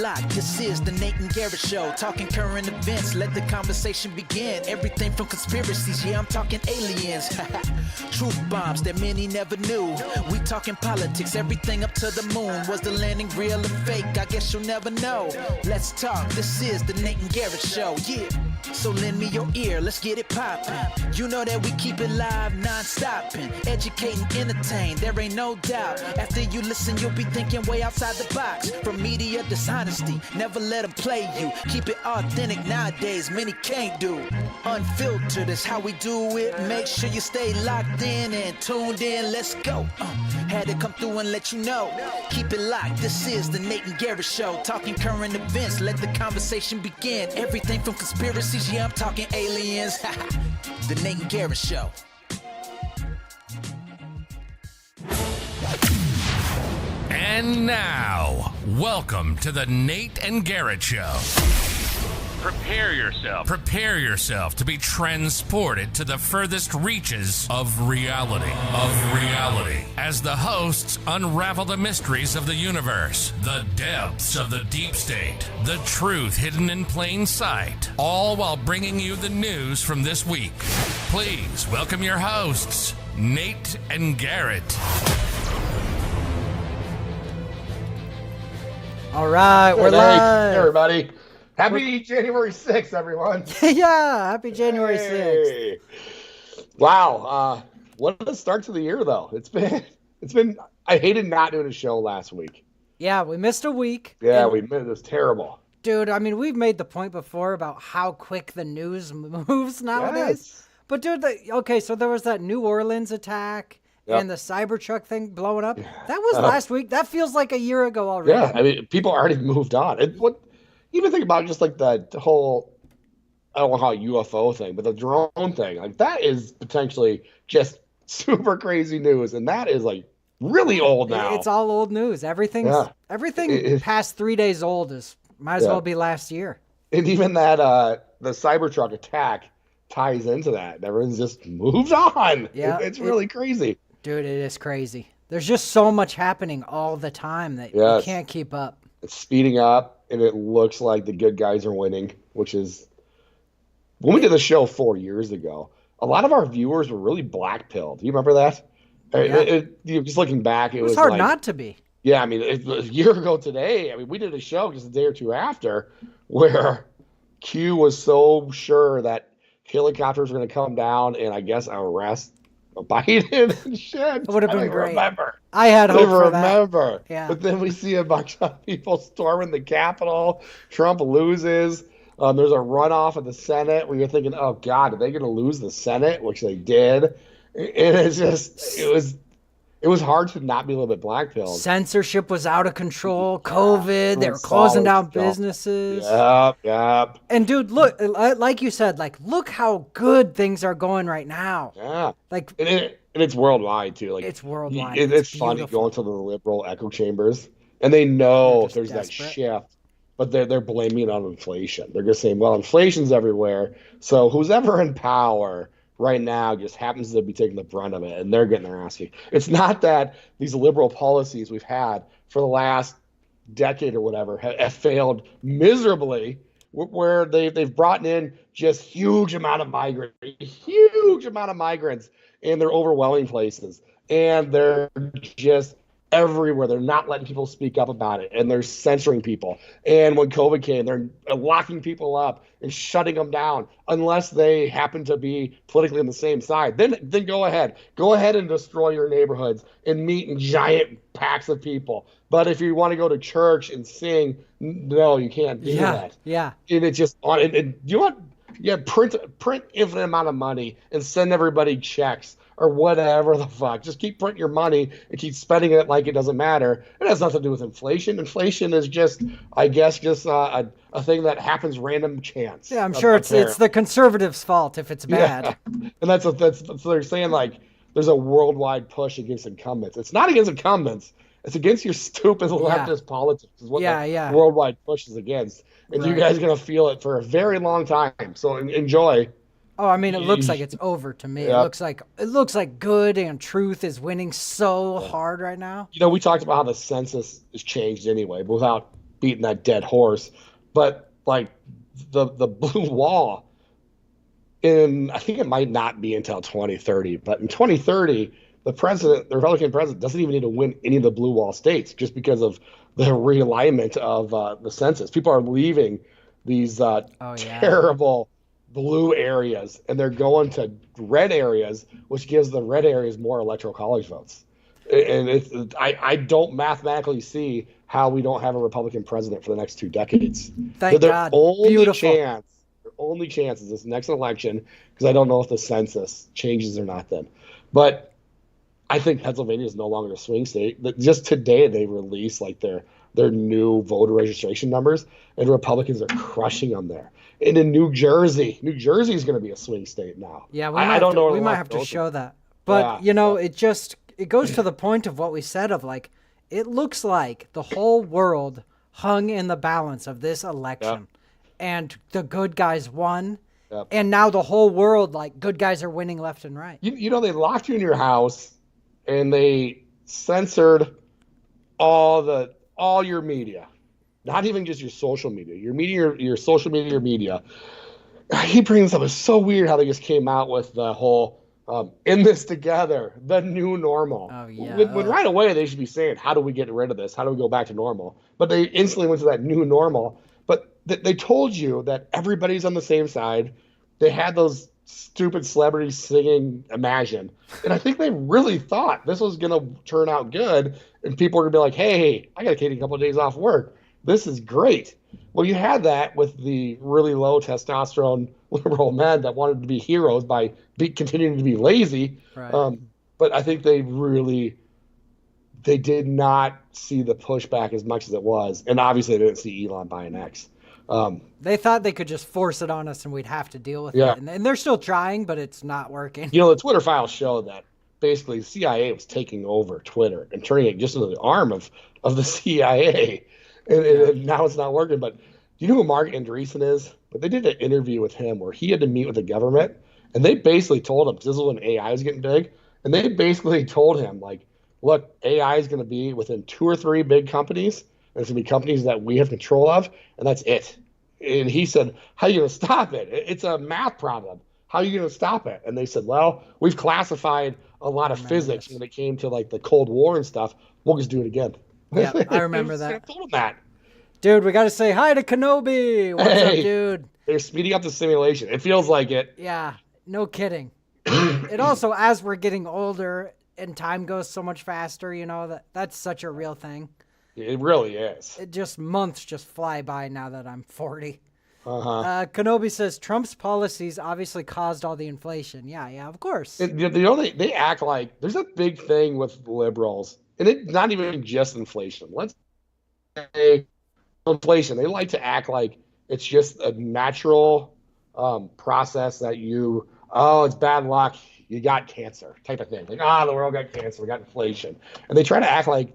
locked. This is the Nate and Garrett Show. Talking current events, let the conversation begin. Everything from conspiracies, yeah, I'm talking aliens. Truth bombs that many never knew. We talking politics, everything up to the moon. Was the landing real or fake? I guess you'll never know. Let's talk, this is the Nate and Garrett Show, yeah. So lend me your ear, let's get it poppin'. You know that we keep it live, non-stopping. Educating, entertain, there ain't no doubt. After you listen, you'll be thinking way outside the box. From media dishonesty, never let them play you. Keep it authentic nowadays, many can't do. Unfiltered is how we do it. Make sure you stay locked in and tuned in, let's go. Had to come through and let you know. Keep it locked, this is the Nate and Garrett Show. Talking current events, let the conversation begin. Everything from conspiracies, yeah, I'm talking aliens. The Nate and Garrett Show. And now, welcome to the Nate and Garrett Show. Prepare yourself. Prepare yourself to be transported to the furthest reaches of reality. As the hosts unravel the mysteries of the universe, the depths of the deep state, the truth hidden in plain sight, all while bringing you the news from this week. Please welcome your hosts, Nate and Garrett. All right, we're live. Hey, everybody. Happy January 6th, everyone. Yeah, happy January 6th. Wow. What a start to the year, though. It's been, I hated not doing a show last week. Yeah, we missed a week. Yeah, it was terrible. Dude, I mean, we've made the point before about how quick the news moves nowadays. Yes. But dude, okay, so there was that New Orleans attack. Yep. And the Cybertruck thing blowing up. That was last week. That feels like a year ago already. Yeah, I mean, people already moved on. Even think about just like the whole, I don't know how UFO thing, but the drone thing, like that is potentially just super crazy news. And that is like really old now. It's all old news. Everything past 3 days old might as well be last year. And even that, the Cybertruck attack ties into that. Everyone's just moved on. Yeah, it's really crazy. Dude, it is crazy. There's just so much happening all the time that you can't keep up. It's speeding up, and it looks like the good guys are winning, which is... When we did the show 4 years ago, a lot of our viewers were really black-pilled. You remember that? Yeah. Just looking back, it was hard like, not to be. Yeah, I mean, a year ago today, I mean, we did a show just a day or two after where Q was so sure that helicopters were going to come down and, I guess, arrest Biden and shit. It would have been great. Remember. I had hope for that. Yeah. But then we see a bunch of people storming the Capitol. Trump loses. There's a runoff of the Senate where you're thinking, oh, God, are they going to lose the Senate? Which they did. And it's just, it was hard to not be a little bit black-pilled. Censorship was out of control. COVID. They were closing down businesses. Yep. And dude, look, like you said, look how good things are going right now. Yeah. And it's worldwide too. Like it's worldwide. It's funny going to the liberal echo chambers, and they know there's desperate. that shift, but they're blaming it on inflation. They're just saying, well, inflation's everywhere, so who's ever in power right now just happens to be taking the brunt of it, and they're getting their ass kicked. It's not that these liberal policies we've had for the last decade or whatever have failed miserably, where they've brought in just huge amount of migrants, and they're overwhelming places, and they're just everywhere. They're not letting people speak up about it, and they're censoring people. And when COVID came, they're locking people up and shutting them down unless they happen to be politically on the same side. Then go ahead and destroy your neighborhoods and meet in giant packs of people. But if you want to go to church and sing, no, you can't do that. Yeah. And it's just on. And you want print infinite amount of money and send everybody checks or whatever the fuck. Just keep printing your money and keep spending it like it doesn't matter. It has nothing to do with inflation. Inflation is just, I guess, a thing that happens random chance. Yeah, I'm sure it's the conservatives' fault if it's bad. Yeah. And that's so they're saying like there's a worldwide push against incumbents. It's not against incumbents. It's against your stupid leftist politics. Is what the worldwide push is against. And you guys are going to feel it for a very long time. So enjoy. Oh, I mean, it looks like it's over to me. Yep. It looks like good and truth is winning so hard right now. You know, we talked about how the census has changed anyway, but without beating that dead horse. But like the blue wall, I think it might not be until 2030, but in 2030, the Republican president, doesn't even need to win any of the blue wall states just because of the realignment of the census. People are leaving these terrible blue areas, and they're going to red areas, which gives the red areas more electoral college votes. And I don't mathematically see how we don't have a Republican president for the next 2 decades. Thank God. Their only chance is this next election, because I don't know if the census changes or not then. But I think Pennsylvania is no longer a swing state. Just today they released like their new voter registration numbers, and Republicans are crushing them there. And in New Jersey is going to be a swing state now. Yeah, we might have to show that. But it goes to the point of what we said of like, it looks like the whole world hung in the balance of this election, and the good guys won. Yep. And now the whole world, like, good guys are winning left and right. You know, they locked you in your house, and they censored all your media, not even just your social media. Your social media, your media. He brings up, it's so weird how they just came out with the whole in this together, the new normal. Oh yeah. When right away they should be saying, how do we get rid of this? How do we go back to normal? But they instantly went to that new normal. But they told you that everybody's on the same side. They had those stupid celebrities singing Imagine. And I think they really thought this was going to turn out good. And people were going to be like, hey, I got to take a couple of days off work. This is great. Well, you had that with the really low testosterone liberal men that wanted to be heroes by continuing to be lazy. Right. But I think they did not see the pushback as much as it was. And obviously they didn't see Elon buying X. They thought they could just force it on us and we'd have to deal with it. And they're still trying, but it's not working. You know, the Twitter files show that basically the CIA was taking over Twitter and turning it just into the arm of the CIA. And now it's not working. But do you know who Mark Andreessen is? But they did an interview with him where he had to meet with the government, and they basically told him, this is when AI is getting big, and they basically told him, like, look, AI is going to be within 2 or 3 big companies, and it's going to be companies that we have control of, and that's it. And he said, how are you going to stop it? It's a math problem. How are you going to stop it? And they said, well, we've classified a lot of physics when it came to, like, the Cold War and stuff. We'll just do it again. Yeah, I remember that. I told him that. Dude, we got to say hi to Kenobi. What's up, dude? They're speeding up the simulation. It feels like it. Yeah, no kidding. It also, as we're getting older and time goes so much faster, you know, that's such a real thing. It really is. Months just fly by now that I'm 40. Kenobi says Trump's policies obviously caused all the inflation. Yeah, of course. And, you know, they act like there's a big thing with liberals, and it's not even just inflation. Let's say inflation. They like to act like it's just a natural process that it's bad luck, you got cancer type of thing. Like, the world got cancer, we got inflation. And they try to act like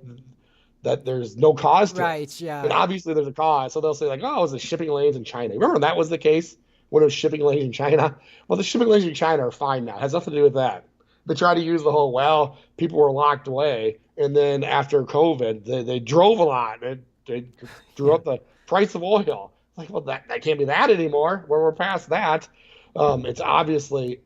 that there's no cause to it. Right, yeah. And obviously there's a cause. So they'll say like, it was the shipping lanes in China. Remember when that was the case? When it was shipping lanes in China? Well, the shipping lanes in China are fine now. It has nothing to do with that. They try to use the whole, people were locked away. And then after COVID, they drove a lot. They drew up the price of oil. Like, well, that can't be that anymore. We're past that. It's obviously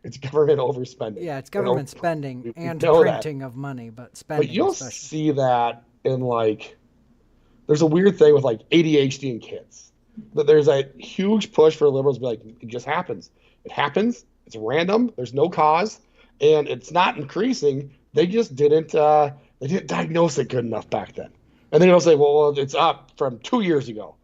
it's government overspending. Yeah, it's government spending and printing of money, but spending. But you'll see that in there's a weird thing with ADHD in kids. That there's a huge push for liberals to be like, it just happens. It happens. It's random. There's no cause, and it's not increasing. They just didn't diagnose it good enough back then. And then they'll say, well, it's up from 2 years ago.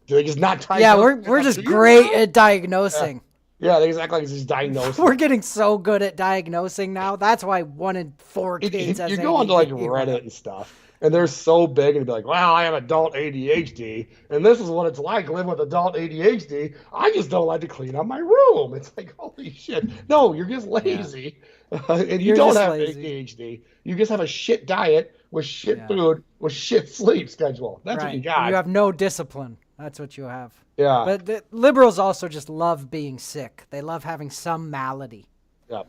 Do they just not diagnose? Yeah, we're just great at diagnosing. Yeah, they just act like it's just diagnosing. We're getting so good at diagnosing now. That's why 1 in 4 kids has ADHD. You go onto Reddit and stuff, and they're so big, and be like, well, I have adult ADHD, and this is what it's like living with adult ADHD. I just don't like to clean up my room. It's like, holy shit. No, you're just lazy, and you don't have ADHD. You just have a shit diet with shit food with shit sleep schedule. That's what you got. You have no discipline. That's what you have. Yeah. But the liberals also just love being sick. They love having some malady. Yeah.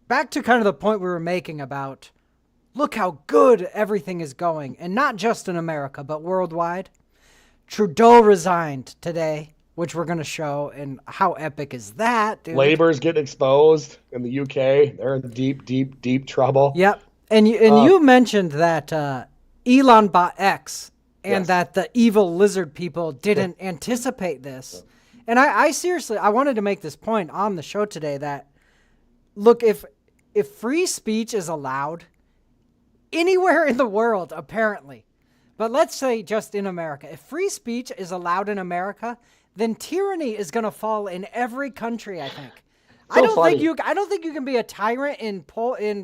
Back to kind of the point we were making about look how good everything is going. And not just in America, but worldwide. Trudeau resigned today, which we're going to show. And how epic is that, dude? Labor's getting exposed in the UK. They're in deep, deep, deep trouble. Yep. And you mentioned that Elon bought X and that the evil lizard people didn't anticipate this. And I seriously, I wanted to make this point on the show today that, look, if free speech is allowed anywhere in the world, apparently, but let's say just in America, if free speech is allowed in America, then tyranny is going to fall in every country, I think. I don't think you can be a tyrant in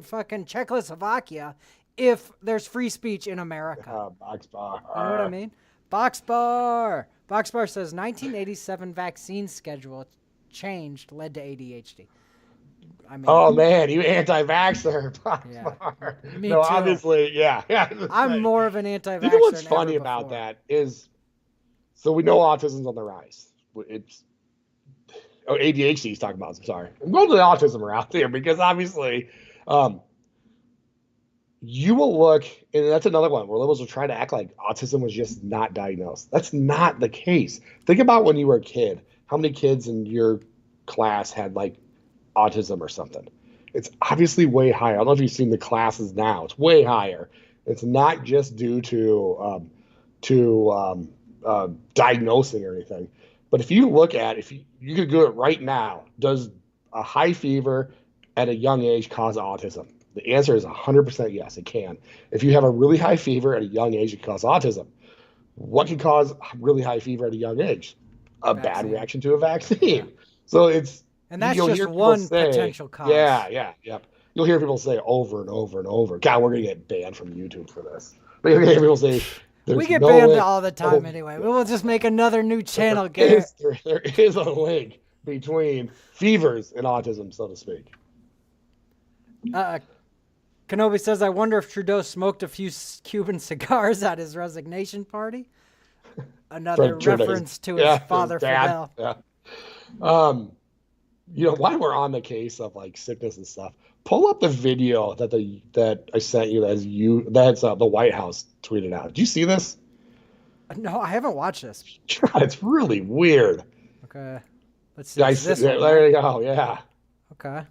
fucking Czechoslovakia if there's free speech in America. Boxbar. You know what I mean? Boxbar says 1987 vaccine schedule changed led to ADHD. I mean, oh man, you anti-vaxxer. Yeah. Me no, too. obviously, yeah. I'm more of an anti-vaxxer. You know what's than funny ever about before. that is, so we know autism's on the rise. It's ADHD he's talking about. I'm sorry. I'm going to the autism route there because obviously, you will look, and that's another one where liberals will try to act like autism was just not diagnosed. That's not the case. Think about when you were a kid. How many kids in your class had like autism or something? It's obviously way higher. I don't know if you've seen the classes now. It's way higher. It's not just due to diagnosing or anything. But if you look at, if you could do it right now, does a high fever at a young age cause autism? The answer is 100% yes, it can. If you have a really high fever at a young age, it can cause autism. What can cause really high fever at a young age? A bad reaction to a vaccine. Yeah. So it's, and that's just one potential cause. Yeah. You'll hear people say over and over and over, God, we're going to get banned from YouTube for this. But you're going to hear people say, we get banned all the time anyway. We'll just make another new channel, Garrett. There is a link between fevers and autism, so to speak. Kenobi says, I wonder if Trudeau smoked a few Cuban cigars at his resignation party. Another reference to his father, Fidel. Yeah. While we're on the case of like sickness and stuff, pull up the video that I sent you that's the White House tweeted out. Did you see this? No, I haven't watched this. God, it's really weird. Okay. Let's see. There you go. Yeah. Okay.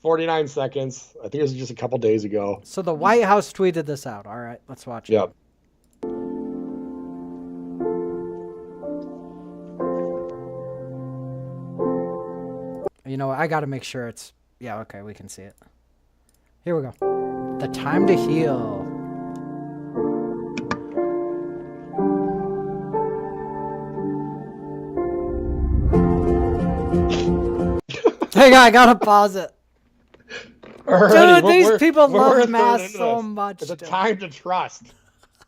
49 seconds. I think it was just a couple days ago. So the White House tweeted this out. All right, let's watch it. Yep. You know what? I got to make sure it's... Yeah, okay, we can see it. Here we go. The time to heal. Hang on, I got to pause it. Dude, these people love masks so much. It's a time to trust.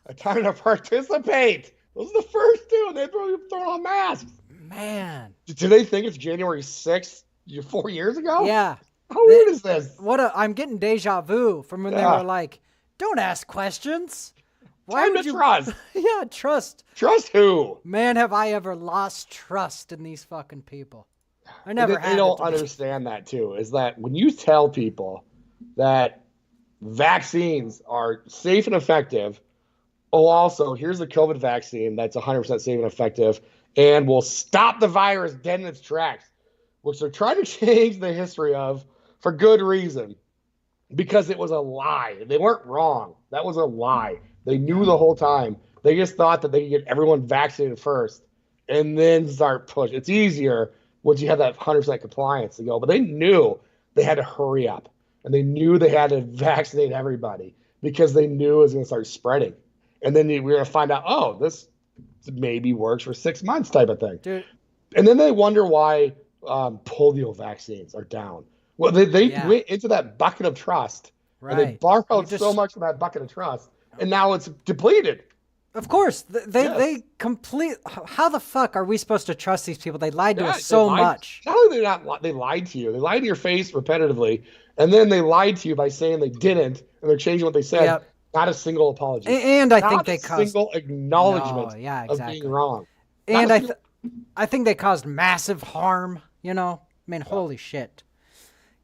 A time to participate. Those are the first two. They're throwing on masks. Man. Do they think it's January 6th 4 years ago? Yeah. How weird is this? I'm getting deja vu from when they were like, don't ask questions. Why would you trust? Yeah, trust. Trust who? Man, have I ever lost trust in these fucking people. I never had. They don't understand that too, is that when you tell people that vaccines are safe and effective, also, here's the COVID vaccine that's 100% safe and effective and will stop the virus dead in its tracks, which they're trying to change the history of for good reason, because it was a lie. They weren't wrong. That was a lie. They knew the whole time. They just thought that they could get everyone vaccinated first and then start pushing. It's easier once you have that 100% compliance to go. But they knew they had to hurry up, and they knew they had to vaccinate everybody because they knew it was going to start spreading. And then we were going to find out, oh, this maybe works for 6 months type of thing. Dude. And then they wonder why polio vaccines are down. Well, they went into that bucket of trust, and they borrowed so much from that bucket of trust, and now it's depleted. Of course. They complete... How the fuck are we supposed to trust these people? They lied to us so much. Not only they lied to you. They lied to your face repetitively, and then they lied to you by saying they didn't, and they're changing what they said. Yep. Not a single apology. And I think they caused... single acknowledgement of being wrong. And I think they caused massive harm, you know? I mean, holy shit.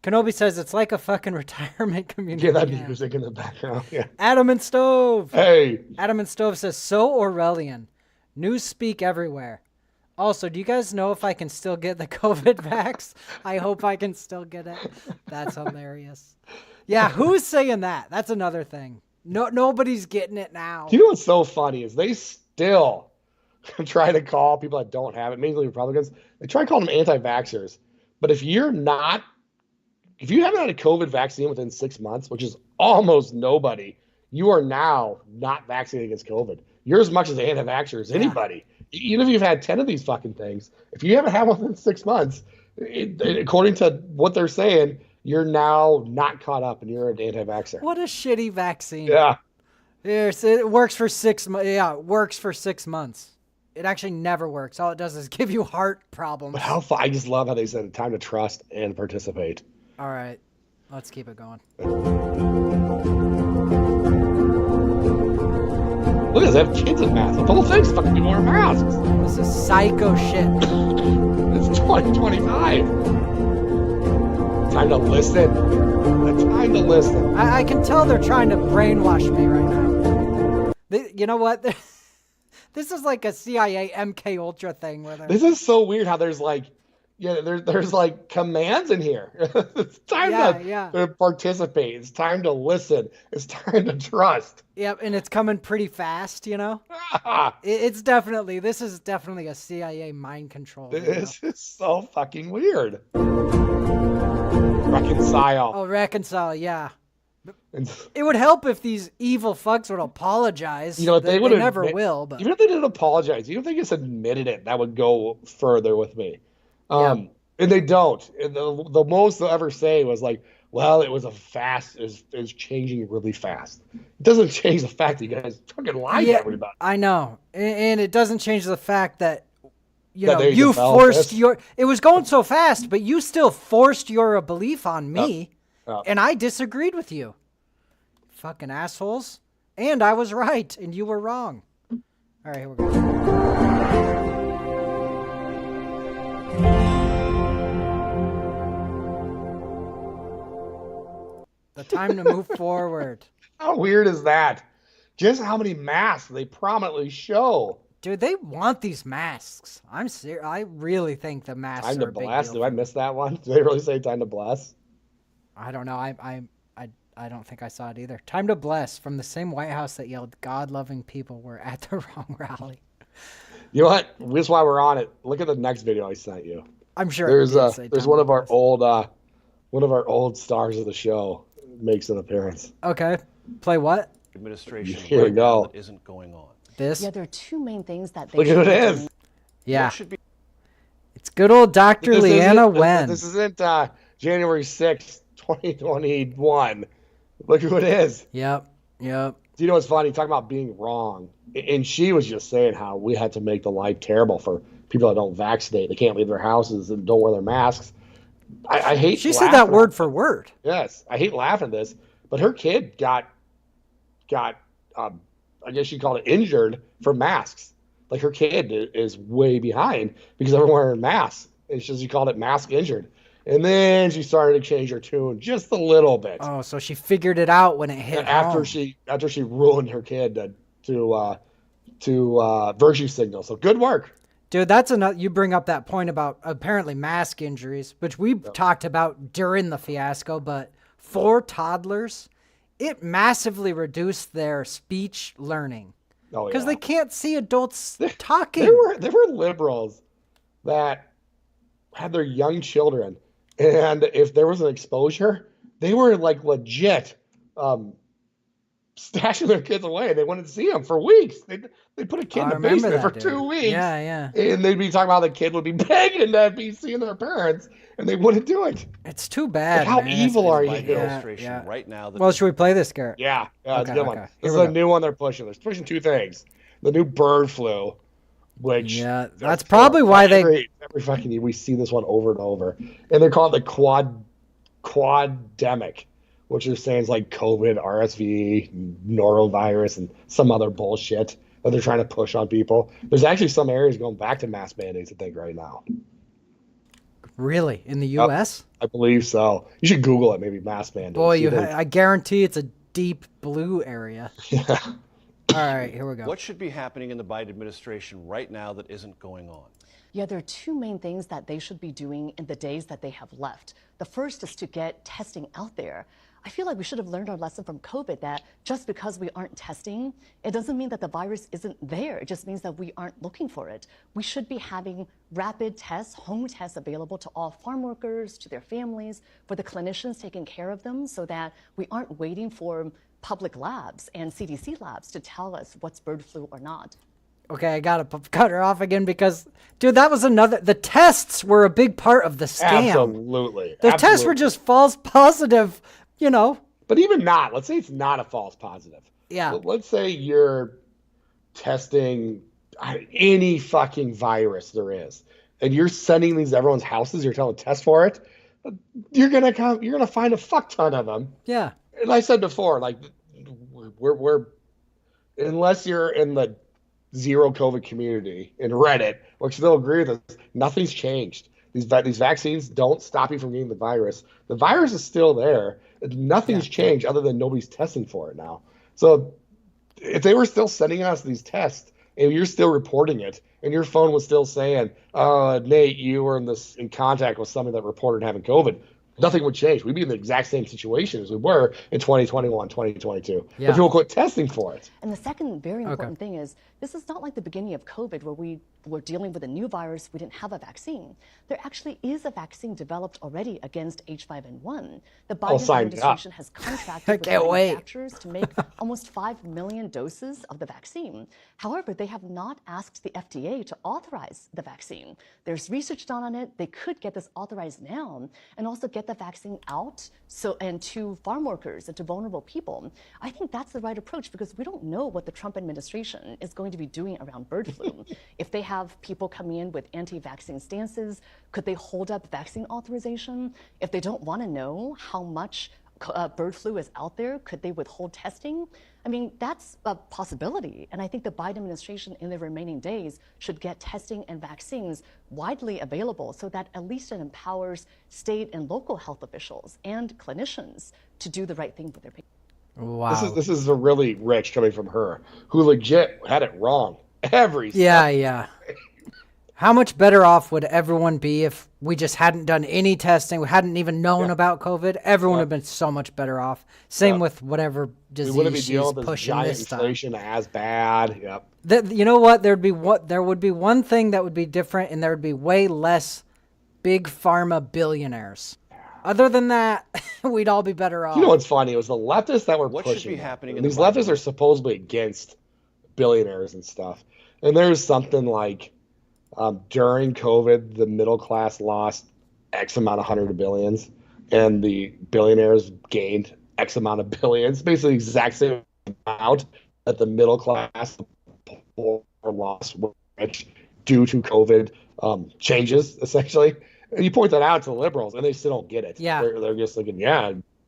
Kenobi says it's like a fucking retirement community. Yeah, that music in the background. Yeah. Adam and Stove. Hey. Adam and Stove says, so Orwellian. News speak everywhere. Also, do you guys know if I can still get the COVID vax? I hope I can still get it. That's hilarious. Yeah, who's saying that? That's another thing. Nobody's getting it now. You know what's so funny is they still try to call people that don't have it, mainly Republicans. They try to call them anti-vaxxers. But if you haven't had a COVID vaccine within 6 months, which is almost nobody, you are now not vaccinated against COVID. You're as much as an anti-vaxxer as anybody. Even if you've had 10 of these fucking things, if you haven't had one within 6 months, according to what they're saying, you're now not caught up and you're an anti-vaxxer. What a shitty vaccine. Yeah. Yes, it works for 6 months. Yeah, it works for 6 months. It actually never works. All it does is give you heart problems. But I just love how they said time to trust and participate. All right. Let's keep it going. Look at that, kids in masks. The whole thing's fucking people wearing masks. This is psycho shit. It's 2025. Time to listen. It's time to listen. I can tell they're trying to brainwash me right now. You know what? This is like a CIA MK Ultra thing. This is so weird how there's like, there's like commands in here. It's time to participate. It's time to listen. It's time to trust. Yep, and it's coming pretty fast, you know? This is definitely a CIA mind control. This is so fucking weird. Reconcile. Oh, reconcile, yeah. It would help if these evil fucks would apologize. You know, they never will. But even if they didn't apologize, even if they just admitted it, that would go further with me. And they don't. And the most they'll ever say was like, well, it was it's changing really fast. It doesn't change the fact that you guys fucking lied to everybody. I know. And it doesn't change the fact that, you forced it was going so fast, but you still forced your belief on me. And I disagreed with you. Fucking assholes. And I was right, and you were wrong. All right, here we go. The time to move forward. How weird is that? Just how many masks they prominently show. Dude, they want these masks. I'm serious. I really think the masks are a big deal. Did I miss that one? Did they really say time to bless? I don't know. I don't think I saw it either. Time to bless from the same White House that yelled God-loving people were at the wrong rally. You know what? Just while we're on it, look at the next video I sent you. I'm sure there's one of our old stars of the show makes an appearance. Okay. Play what? Administration Here we go. That isn't going on. This? Yeah, there are two main things that they look at what it is. Yeah. It's good old Dr. Leanna Wen. This isn't January 6th, 2021. Look at what it is. Yep. Do you know what's funny? Talking about being wrong. And she was just saying how we had to make the life terrible for people that don't vaccinate. They can't leave their houses and don't wear their masks. I hate. She said that word for word. Yes, I hate laughing at this, but her kid got I guess she called it injured for masks. Like her kid is way behind because they're wearing masks. And she called it mask injured. And then she started to change her tune just a little bit. Oh, so she figured it out when it hit after home. After she ruined her kid to virtue signal. So good work. Dude, that's another. You bring up that point about apparently mask injuries, which we talked about during the fiasco. But for toddlers, it massively reduced their speech learning because they can't see adults talking. There were liberals that had their young children, and if there was an exposure, they were like legit stashing their kids away. They wouldn't see them for weeks. They put a kid in the basement for 2 weeks. Yeah. And they'd be talking about the kid would be begging to be seeing their parents, and they wouldn't do it. It's too bad. Like, how evil are you? Illustration right now. Well, should we play this, Garrett? Yeah, it's a good one. This is a new one they're pushing. They're pushing two things. The new bird flu, which that's probably why every fucking we see this one over and over, and they're calling it the quademic, which are saying is like COVID, RSV, norovirus, and some other bullshit that they're trying to push on people. There's actually some areas going back to mask mandates, I think, right now. Really? In the U.S.? I believe so. You should Google it, maybe mass mandate. Boy, I guarantee it's a deep blue area. Yeah. All right, here we go. What should be happening in the Biden administration right now that isn't going on? Yeah, there are two main things that they should be doing in the days that they have left. The first is to get testing out there. I feel like we should have learned our lesson from COVID that just because we aren't testing, it doesn't mean that the virus isn't there. It just means that we aren't looking for it. We should be having rapid tests, home tests available to all farm workers, to their families, for the clinicians taking care of them so that we aren't waiting for public labs and CDC labs to tell us what's bird flu or not. Okay, I gotta cut her off again because, dude, that was the tests were a big part of the scam. Absolutely. The tests were just false positive, you know. But even not, let's say it's not a false positive. Yeah. Let's say you're testing any fucking virus there is, and you're sending these to everyone's houses, you're telling them to test for it, you're gonna find a fuck ton of them. Yeah. And I said before, like, we're unless you're in the zero COVID community in Reddit, which still agree with us, nothing's changed. These vaccines don't stop you from getting the virus. The virus is still there. Nothing's changed other than nobody's testing for it now. So if they were still sending us these tests and you're still reporting it and your phone was still saying, Nate, you were in contact with somebody that reported having COVID, nothing would change. We'd be in the exact same situation as we were in 2021, 2022. Yeah. But people quit testing for it. And the second very important thing is this is not like the beginning of COVID where we were dealing with a new virus, we didn't have a vaccine. There actually is a vaccine developed already against H5N1. The Biden administration has contracted with manufacturers to make almost 5 million doses of the vaccine. However, they have not asked the FDA to authorize the vaccine. There's research done on it. They could get this authorized now and also get the vaccine out and to farm workers and to vulnerable people. I think that's the right approach because we don't know what the Trump administration is going to be doing around bird flu. If they have people coming in with anti-vaccine stances, could they hold up vaccine authorization? If they don't want to know how much bird flu is out there, could they withhold testing? I mean, that's a possibility. And I think the Biden administration in the remaining days should get testing and vaccines widely available so that at least it empowers state and local health officials and clinicians to do the right thing for their patients. Wow. This is a really rich coming from her, who legit had it wrong every step. Yeah. How much better off would everyone be if we just hadn't done any testing, we hadn't even known about COVID? Everyone would have been so much better off. Same with whatever disease she's pushing this time. Inflation as bad. Yep. You know what? There would be one thing that would be different, and there would be way less big pharma billionaires. Other than that, we'd all be better off. You know what's funny? It was the leftists that were What pushing. should be happening? These leftists are supposedly against billionaires and stuff. And there's something like during COVID, the middle class lost X amount of hundred of billions, and the billionaires gained X amount of billions. Basically, the exact same amount that the middle class lost due to COVID changes, essentially. And you point that out to the liberals, and they still don't get it. Yeah. They're just thinking,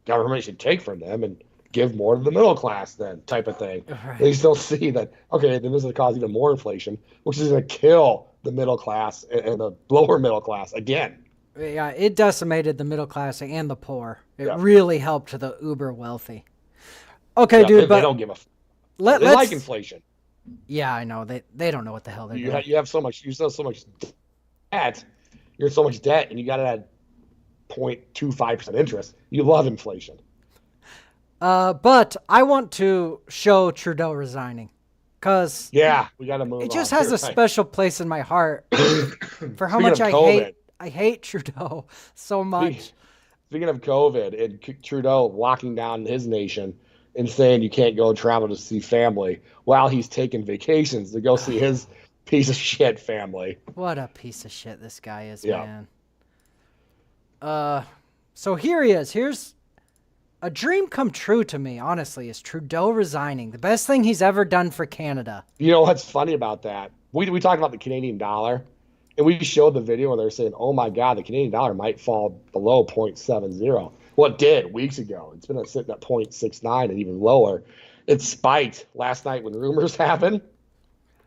government should take from them and give more to the middle class then, type of thing. Right. They still see that, okay, then this is going to cause even more inflation, which is going to kill the middle class and the lower middle class again. Yeah, it decimated the middle class and the poor. It really helped the uber wealthy. Okay, dude, but they don't give a they like inflation. Yeah, I know. They don't know what the hell they're doing. You have so much debt. You're in so much debt, and you got it at 0.25% interest. You love inflation. But I want to show Trudeau resigning, because we got to move. It just has a special place in my heart for how much I hate Trudeau so much. Speaking of COVID and Trudeau locking down his nation and saying you can't go travel to see family while he's taking vacations to go see his piece of shit family. What a piece of shit this guy is, man. So here he is. Here's a dream come true to me, honestly, is Trudeau resigning. The best thing he's ever done for Canada. You know what's funny about that? We talked about the Canadian dollar, and we showed the video where they're saying, oh my God, the Canadian dollar might fall below 0.70. Well, it did weeks ago. It's been sitting at 0.69 and even lower. It spiked last night when rumors happened.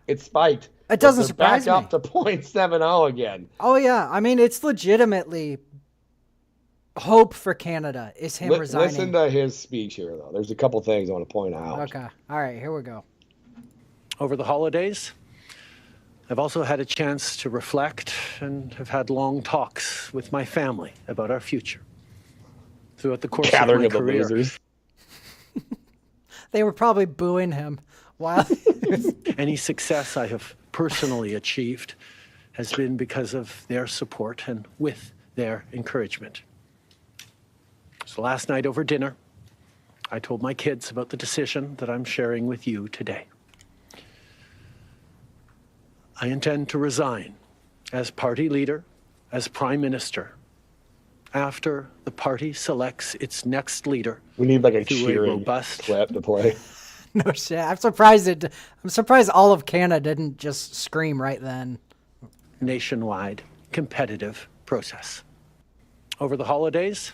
It spiked. It doesn't surprise me. Back up to 0.70 again. Oh, yeah. I mean, it's legitimately hope for Canada is him resigning. Listen to his speech here, though. There's a couple things I want to point out. Okay. All right, here we go. Over the holidays, I've also had a chance to reflect and have had long talks with my family about our future. Throughout the course of my career, losers. They were probably booing him. While any success I have personally achieved has been because of their support and with their encouragement. So last night over dinner, I told my kids about the decision that I'm sharing with you today. I intend to resign as party leader, as prime minister, after the party selects its next leader. We need like a cheering clip to play. No shit. I'm surprised all of Canada didn't just scream right then. Nationwide competitive process. Over the holidays,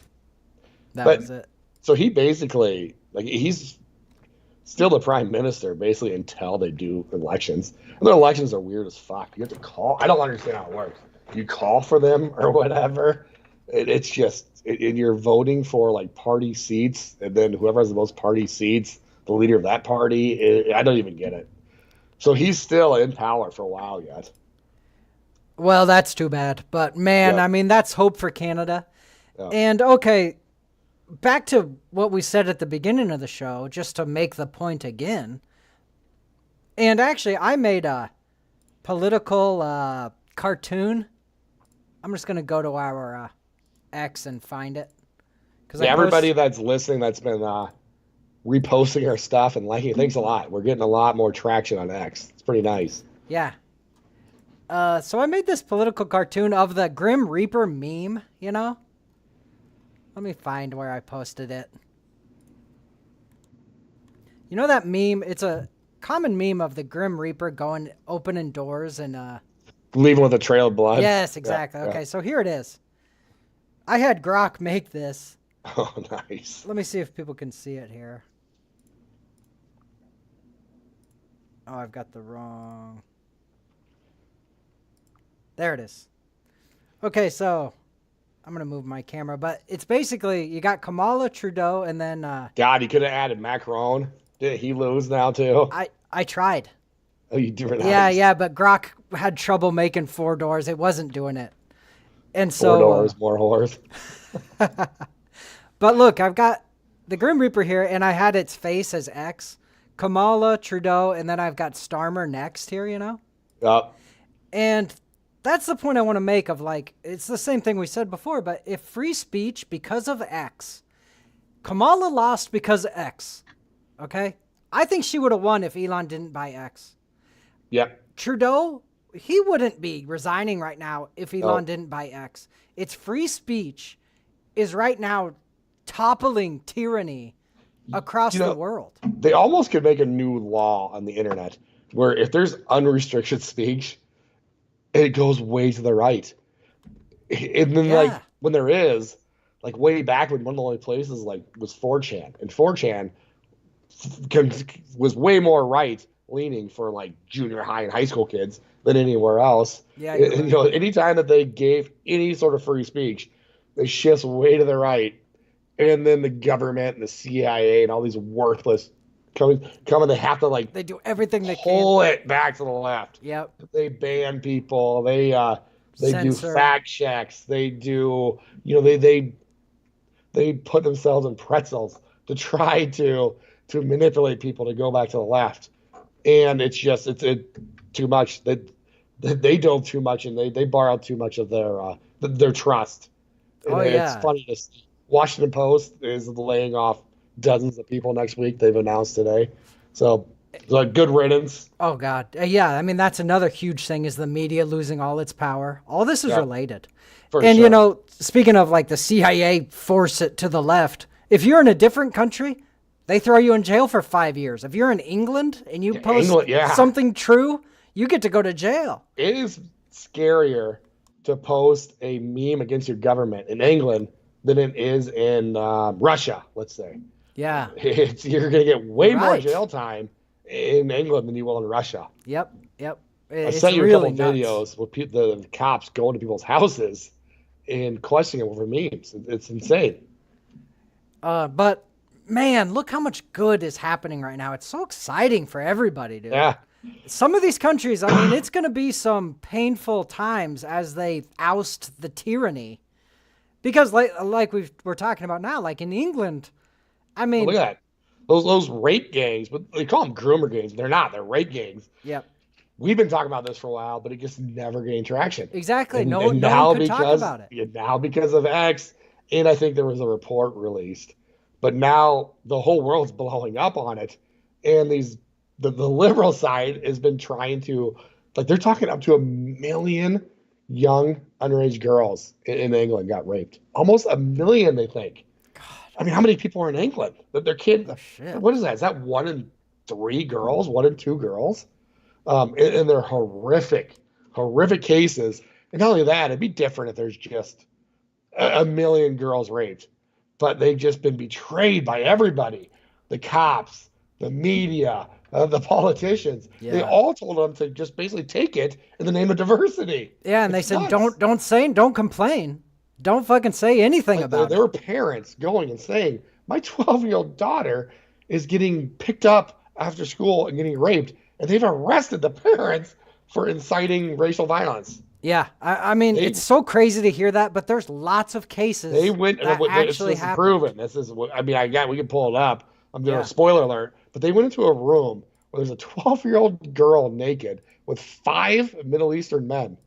that was it. So he basically, like, he's still the prime minister basically until they do elections. And the elections are weird as fuck. You have to call. I don't understand how it works. You call for them or whatever. It's just, and you're voting for like party seats, and then whoever has the most party seats, the leader of that party. I don't even get it. So he's still in power for a while yet. Well, that's too bad. But man, I mean, that's hope for Canada. Yeah. And okay, back to what we said at the beginning of the show, just to make the point again. And actually, I made a political cartoon. I'm just going to go to our X and find it. Everybody that's listening that's been reposting our stuff and liking it, thanks a lot. We're getting a lot more traction on X. It's pretty nice. Yeah. So I made this political cartoon of the Grim Reaper meme, you know? Let me find where I posted it. You know that meme? It's a common meme of the Grim Reaper going, opening doors and... leaving with a trail of blood. Yes, exactly. Yeah, okay, so here it is. I had Grok make this. Oh, nice. Let me see if people can see it here. Oh, I've got the wrong... There it is. Okay, so I'm going to move my camera, but it's basically, you got Kamala, Trudeau, and then... God, you could have added Macron. Did he lose now, too? I tried. Oh, you do it? Yeah, but Grok had trouble making 4 doors. It wasn't doing it. And so... 4 doors, more whores. But look, I've got the Grim Reaper here, and I had its face as X. Kamala, Trudeau, and then I've got Starmer next here, you know? Yep. And that's the point I want to make of, like, it's the same thing we said before, but if free speech because of X, Kamala lost because of X, okay? I think she would have won if Elon didn't buy X. Yep. Trudeau, he wouldn't be resigning right now if Elon didn't buy X. It's free speech is right now toppling tyranny across the world. They almost could make a new law on the internet where if there's unrestricted speech, it goes way to the right. And then like when there is, like way back when one of the only places like was 4chan, and 4chan was way more right leaning for like junior high and high school kids than anywhere else. Yeah, you know, anytime that they gave any sort of free speech, they shift way to the right. And then the government and the CIA and all these worthless come and they have to like they do everything they can pull it back to the left. Yep. They ban people. They do fact checks. They do they put themselves in pretzels to try to manipulate people to go back to the left. And it's just it's too much. They dove too much and they borrowed too much of their trust. And it's funny to see. Washington Post is laying off dozens of people next week. They've announced today. So good riddance. Oh, God. Yeah, I mean, that's another huge thing is the media losing all its power. All this is related. And, you know, speaking of like the CIA force it to the left, if you're in a different country, they throw you in jail for 5 years. If you're in England and you post something true, you get to go to jail. It is scarier to post a meme against your government in England than it is in Russia, let's say. Yeah. You're going to get way more jail time in England than you will in Russia. Yep. I sent you really a couple videos with the cops going to people's houses and questioning them over memes. It's insane. But man, look how much good is happening right now. It's so exciting for everybody, dude. Yeah. Some of these countries, I mean, it's going to be some painful times as they oust the tyranny. Because like we're talking about now, like in England, I mean... Look at that. Those rape gangs, but they call them groomer gangs. They're not. They're rape gangs. Yep. We've been talking about this for a while, but it just never gained traction. Exactly. And no one could talk about it. Yeah, now because of X, and I think there was a report released. But now the whole world's blowing up on it. And the liberal side has been trying to, like, they're talking up to 1 million young underage girls in England got raped. Almost 1 million, they think. God. I mean, how many people are in England? Their kids. Oh, shit. What is that? Is that 1 in 3 girls? 1 in 2 girls? And they're horrific cases. And not only that, it'd be different if there's just 1 million girls raped. But they've just been betrayed by everybody. The cops, the media, the politicians. Yeah. They all told them to just basically take it in the name of diversity. Yeah, and they said, don't complain. Don't fucking say anything about it. There were parents going and saying, my 12-year-old daughter is getting picked up after school and getting raped. And they've arrested the parents for inciting racial violence. Yeah, I mean, it's so crazy to hear that, but there's lots of cases that actually happen. Proven. We can pull it up. I'm doing a spoiler alert, but they went into a room where there's a 12-year-old girl naked with 5 Middle Eastern men.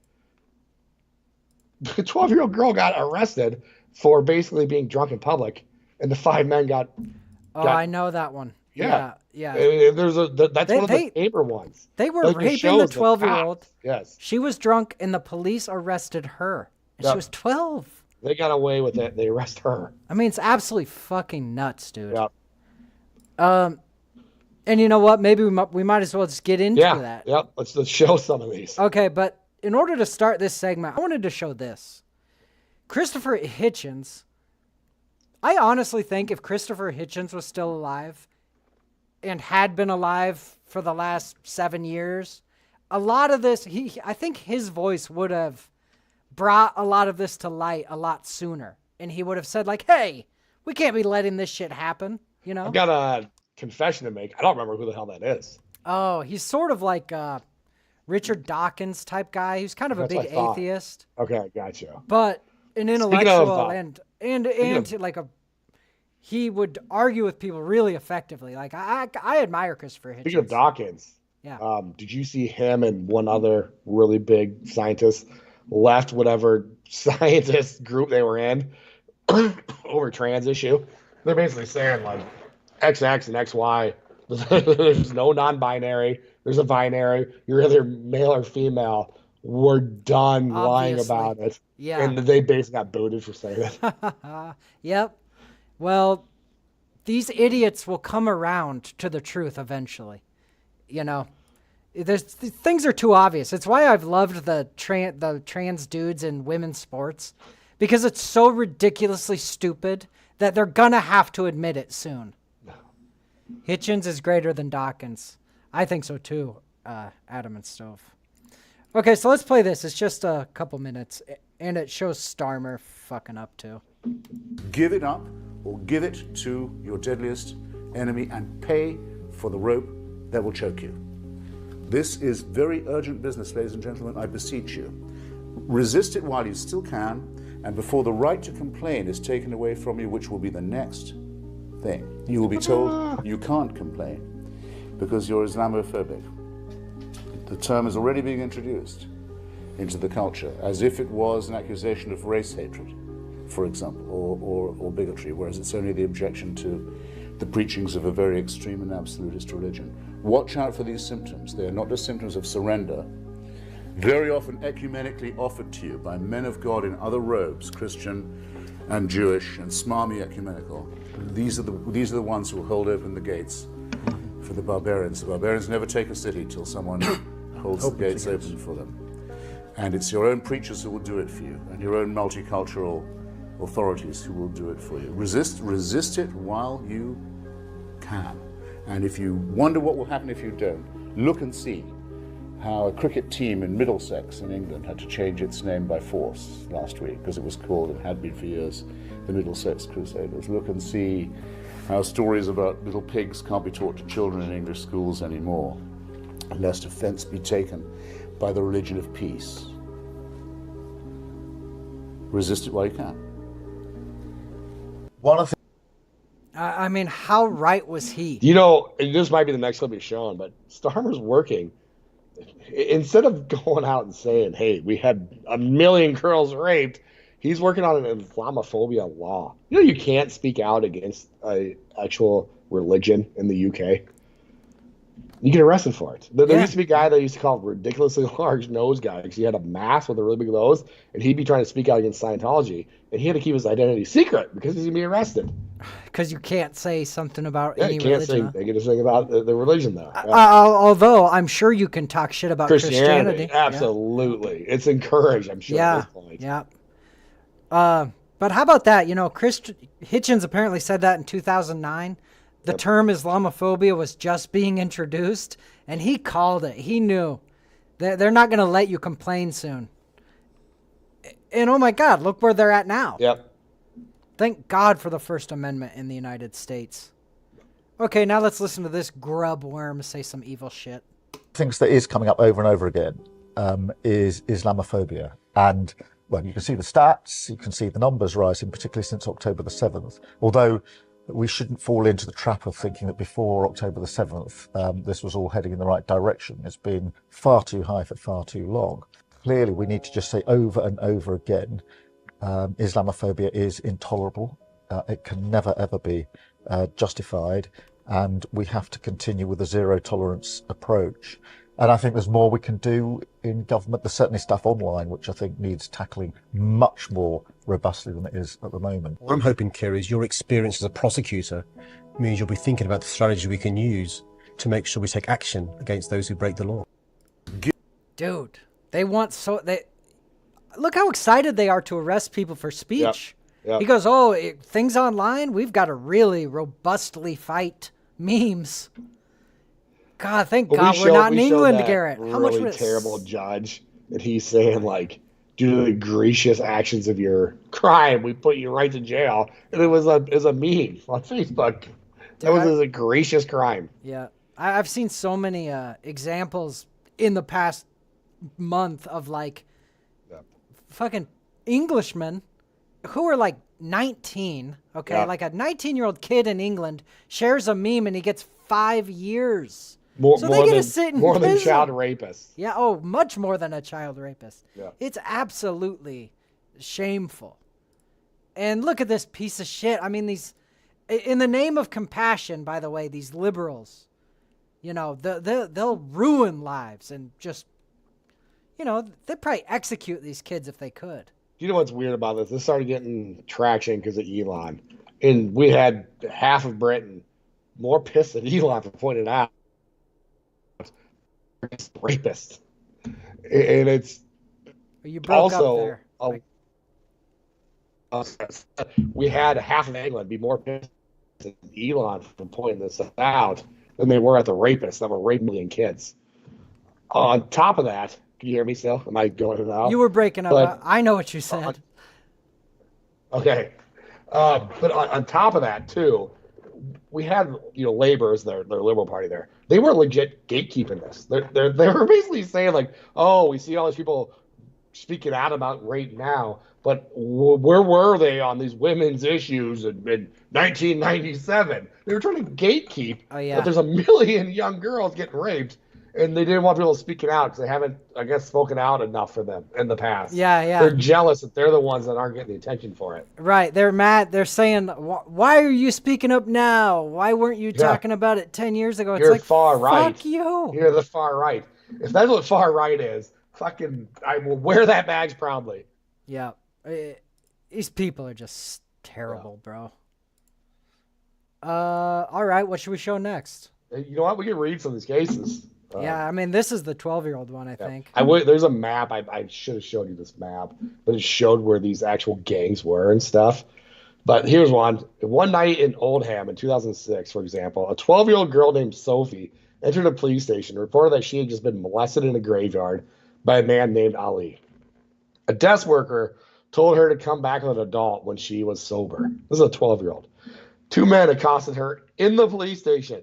The 12-year-old girl got arrested for basically being drunk in public, and the 5 men got. I know that one. Yeah. That's one of the neighbor ones. They were raping the 12-year-old. Yes. She was drunk, and the police arrested her. And she was 12. They got away with it. They arrest her. I mean, it's absolutely fucking nuts, dude. Yep. And you know what? Maybe we might as well just get into that. Yep. Let's show some of these. Okay, but in order to start this segment, I wanted to show this. Christopher Hitchens. I honestly think if Christopher Hitchens was still alive and had been alive for the last 7 years, a lot of this, I think his voice would have brought a lot of this to light a lot sooner. And he would have said, like, hey, we can't be letting this shit happen, you know? I've got a confession to make. I don't remember who the hell that is. Oh, he's sort of like Richard Dawkins type guy. He's kind of a big atheist. Okay, gotcha. But an intellectual and like he would argue with people really effectively. Like I admire Christopher Hitchens. Speaking of Dawkins, did you see him and one other really big scientist left whatever scientist group they were in over trans issue? They're basically saying like XX and XY. There's no non-binary. There's a binary. You're either male or female. We're done lying about it. Yeah. And they basically got booted for saying it. Yep. Well, these idiots will come around to the truth eventually. You know, things are too obvious. It's why I've loved the trans dudes in women's sports, because it's so ridiculously stupid that they're gonna have to admit it soon. Hitchens is greater than Dawkins. I think so too, Adam and Stove. Okay, so let's play this. It's just a couple minutes, and it shows Starmer fucking up too. Give it up or give it to your deadliest enemy and pay for the rope that will choke you. This is very urgent business, ladies and gentlemen. I beseech you. Resist it while you still can, and before the right to complain is taken away from you, which will be the next thing. You will be told you can't complain because you're Islamophobic. The term is already being introduced into the culture as if it was an accusation of race hatred, for example, or bigotry, whereas it's only the objection to the preachings of a very extreme and absolutist religion. Watch out for these symptoms. They are not just symptoms of surrender, very often ecumenically offered to you by men of God in other robes, Christian and Jewish and smarmy ecumenical. These are the ones who will hold open the gates for the barbarians. The barbarians never take a city till someone holds the gates open for them. And it's your own preachers who will do it for you, and your own multicultural authorities who will do it for you. Resist it while you can. And if you wonder what will happen if you don't, look and see. how a cricket team in Middlesex in England had to change its name by force last week because it was called, and had been for years, the Middlesex Crusaders. Look and see how stories about little pigs can't be taught to children in English schools anymore, lest offence be taken by the religion of peace. Resist it while you can. One of the I mean, how right was he? You know, and this might be the next clip he's showing, but Starmer's working. Instead of going out and saying, hey, we had 1 million girls raped, he's working on an Islamophobia law. You know, you can't speak out against an actual religion in the UK. You get arrested for it. There used to be a guy that used to call ridiculously large nose guy because he had a mask with a really big nose, and he'd be trying to speak out against Scientology, and he had to keep his identity secret because he's going to be arrested. Because you can't say something about any you can't religion. say negative thing about the religion, though. Although I'm sure you can talk shit about Christianity. Absolutely. Yeah. It's encouraged, I'm sure, at this point. Yeah. But how about that? You know, Hitchens apparently said that in 2009. The term Islamophobia was just being introduced, and he called it. He knew. They're not going to let you complain soon. And oh my God, look where they're at now. Yep. Thank God for the First Amendment in the United States. Okay, now let's listen to this grub worm say some evil shit. things that is coming up over and over again is Islamophobia. And, well, you can see the stats, you can see the numbers rising, particularly since October the 7th. Although we shouldn't fall into the trap of thinking that before October the 7th, this was all heading in the right direction. It's been far too high for far too long. Clearly, we need to just say over and over again, Islamophobia is intolerable. It can never, ever be justified. And we have to continue with a zero tolerance approach. And I think there's more we can do in government. There's certainly stuff online which I think needs tackling much more robustly than it is at the moment. What I'm hoping, Keir, is your experience as a prosecutor means you'll be thinking about the strategy we can use to make sure we take action against those who break the law. Dude, they want look how excited they are to arrest people for speech. Yep. He goes, things online, we've got to really robustly fight memes. God, thank God we're not in England, Garrett. How much really terrible judge, and he's saying, like, due to the egregious actions of your crime, we put you right to jail. And it was a meme on Facebook. That was an egregious crime. Yeah. I've seen so many examples in the past month of, like, fucking Englishmen who are, like, 19, okay? Yeah. Like a 19-year-old kid in England shares a meme and he gets 5 years. More than child rapists. Yeah, much more than a child rapist. Yeah. It's absolutely shameful. And look at this piece of shit. I mean, in the name of compassion, by the way, these liberals, you know, they'll ruin lives and just, you know, they'd probably execute these kids if they could. You know what's weird about this? This started getting traction because of Elon. And we had half of Britain more pissed at Elon for pointing out rapist. And it's you broke also up there. We had half of England be more pissed at Elon for pointing this out than they were at the rapists that were raping million kids. On top of that, can you hear me still? Am I going out? You were breaking up. But, I know what you said. Okay. But on top of that, too, we had, laborers, their Liberal Party there. They were legit gatekeeping this. They were basically saying, like, we see all these people speaking out about rape now, but where were they on these women's issues in 1997? They were trying to gatekeep that there's 1 million young girls getting raped. And they didn't want people speaking out because they haven't, I guess, spoken out enough for them in the past. Yeah. They're jealous that they're the ones that aren't getting the attention for it. Right. They're mad. They're saying, why are you speaking up now? Why weren't you talking about it 10 years ago? It's You're like, far right. Fuck you. You're the far right. If that's what far right is, I will wear that badge proudly. Yeah. These people are just terrible, bro. All right. What should we show next? You know what? We can read some of these cases. Yeah, I mean, this is the 12-year-old one, I think. There's a map. I should have showed you this map, but it showed where these actual gangs were and stuff. But here's one. One night in Oldham in 2006, for example, a 12-year-old girl named Sophie entered a police station and reported that she had just been molested in a graveyard by a man named Ali. A desk worker told her to come back with an adult when she was sober. This is a 12-year-old. 2 men accosted her in the police station.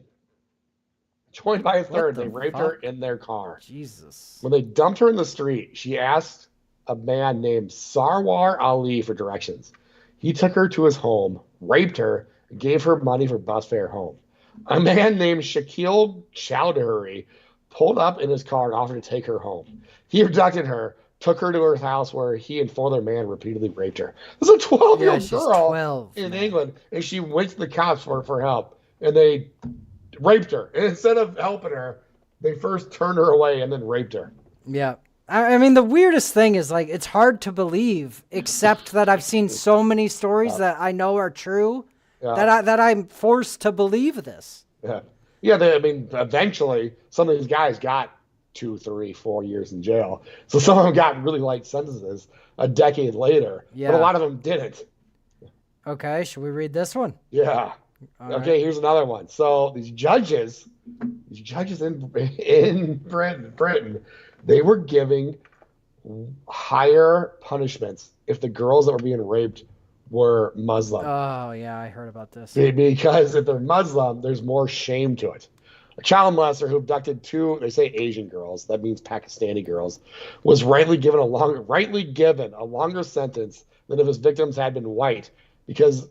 Joined by a third, they raped her in their car. Jesus. When they dumped her in the street, she asked a man named Sarwar Ali for directions. He took her to his home, raped her, and gave her money for bus fare home. A man named Shakil Chowdhury pulled up in his car and offered to take her home. He abducted her, took her to her house where he and 4 other men repeatedly raped her. This is a 12-year-old girl in England, and she went to the cops for help, and they raped her. And instead of helping her, they first turned her away and then raped her. Yeah. I mean, the weirdest thing is, like, it's hard to believe, except that I've seen so many stories that I know are true that I'm forced to believe this. Yeah. Yeah, I mean, eventually, some of these guys got 2, 3, 4 years in jail. So some of them got really light sentences a decade later. Yeah. But a lot of them didn't. Okay, should we read this one? Yeah. Okay, here's another one. So these judges in Britain, they were giving higher punishments if the girls that were being raped were Muslim. Oh, yeah, I heard about this. Because if they're Muslim, there's more shame to it. A child molester who abducted 2, they say Asian girls, that means Pakistani girls, was rightly given a longer sentence than if his victims had been white, because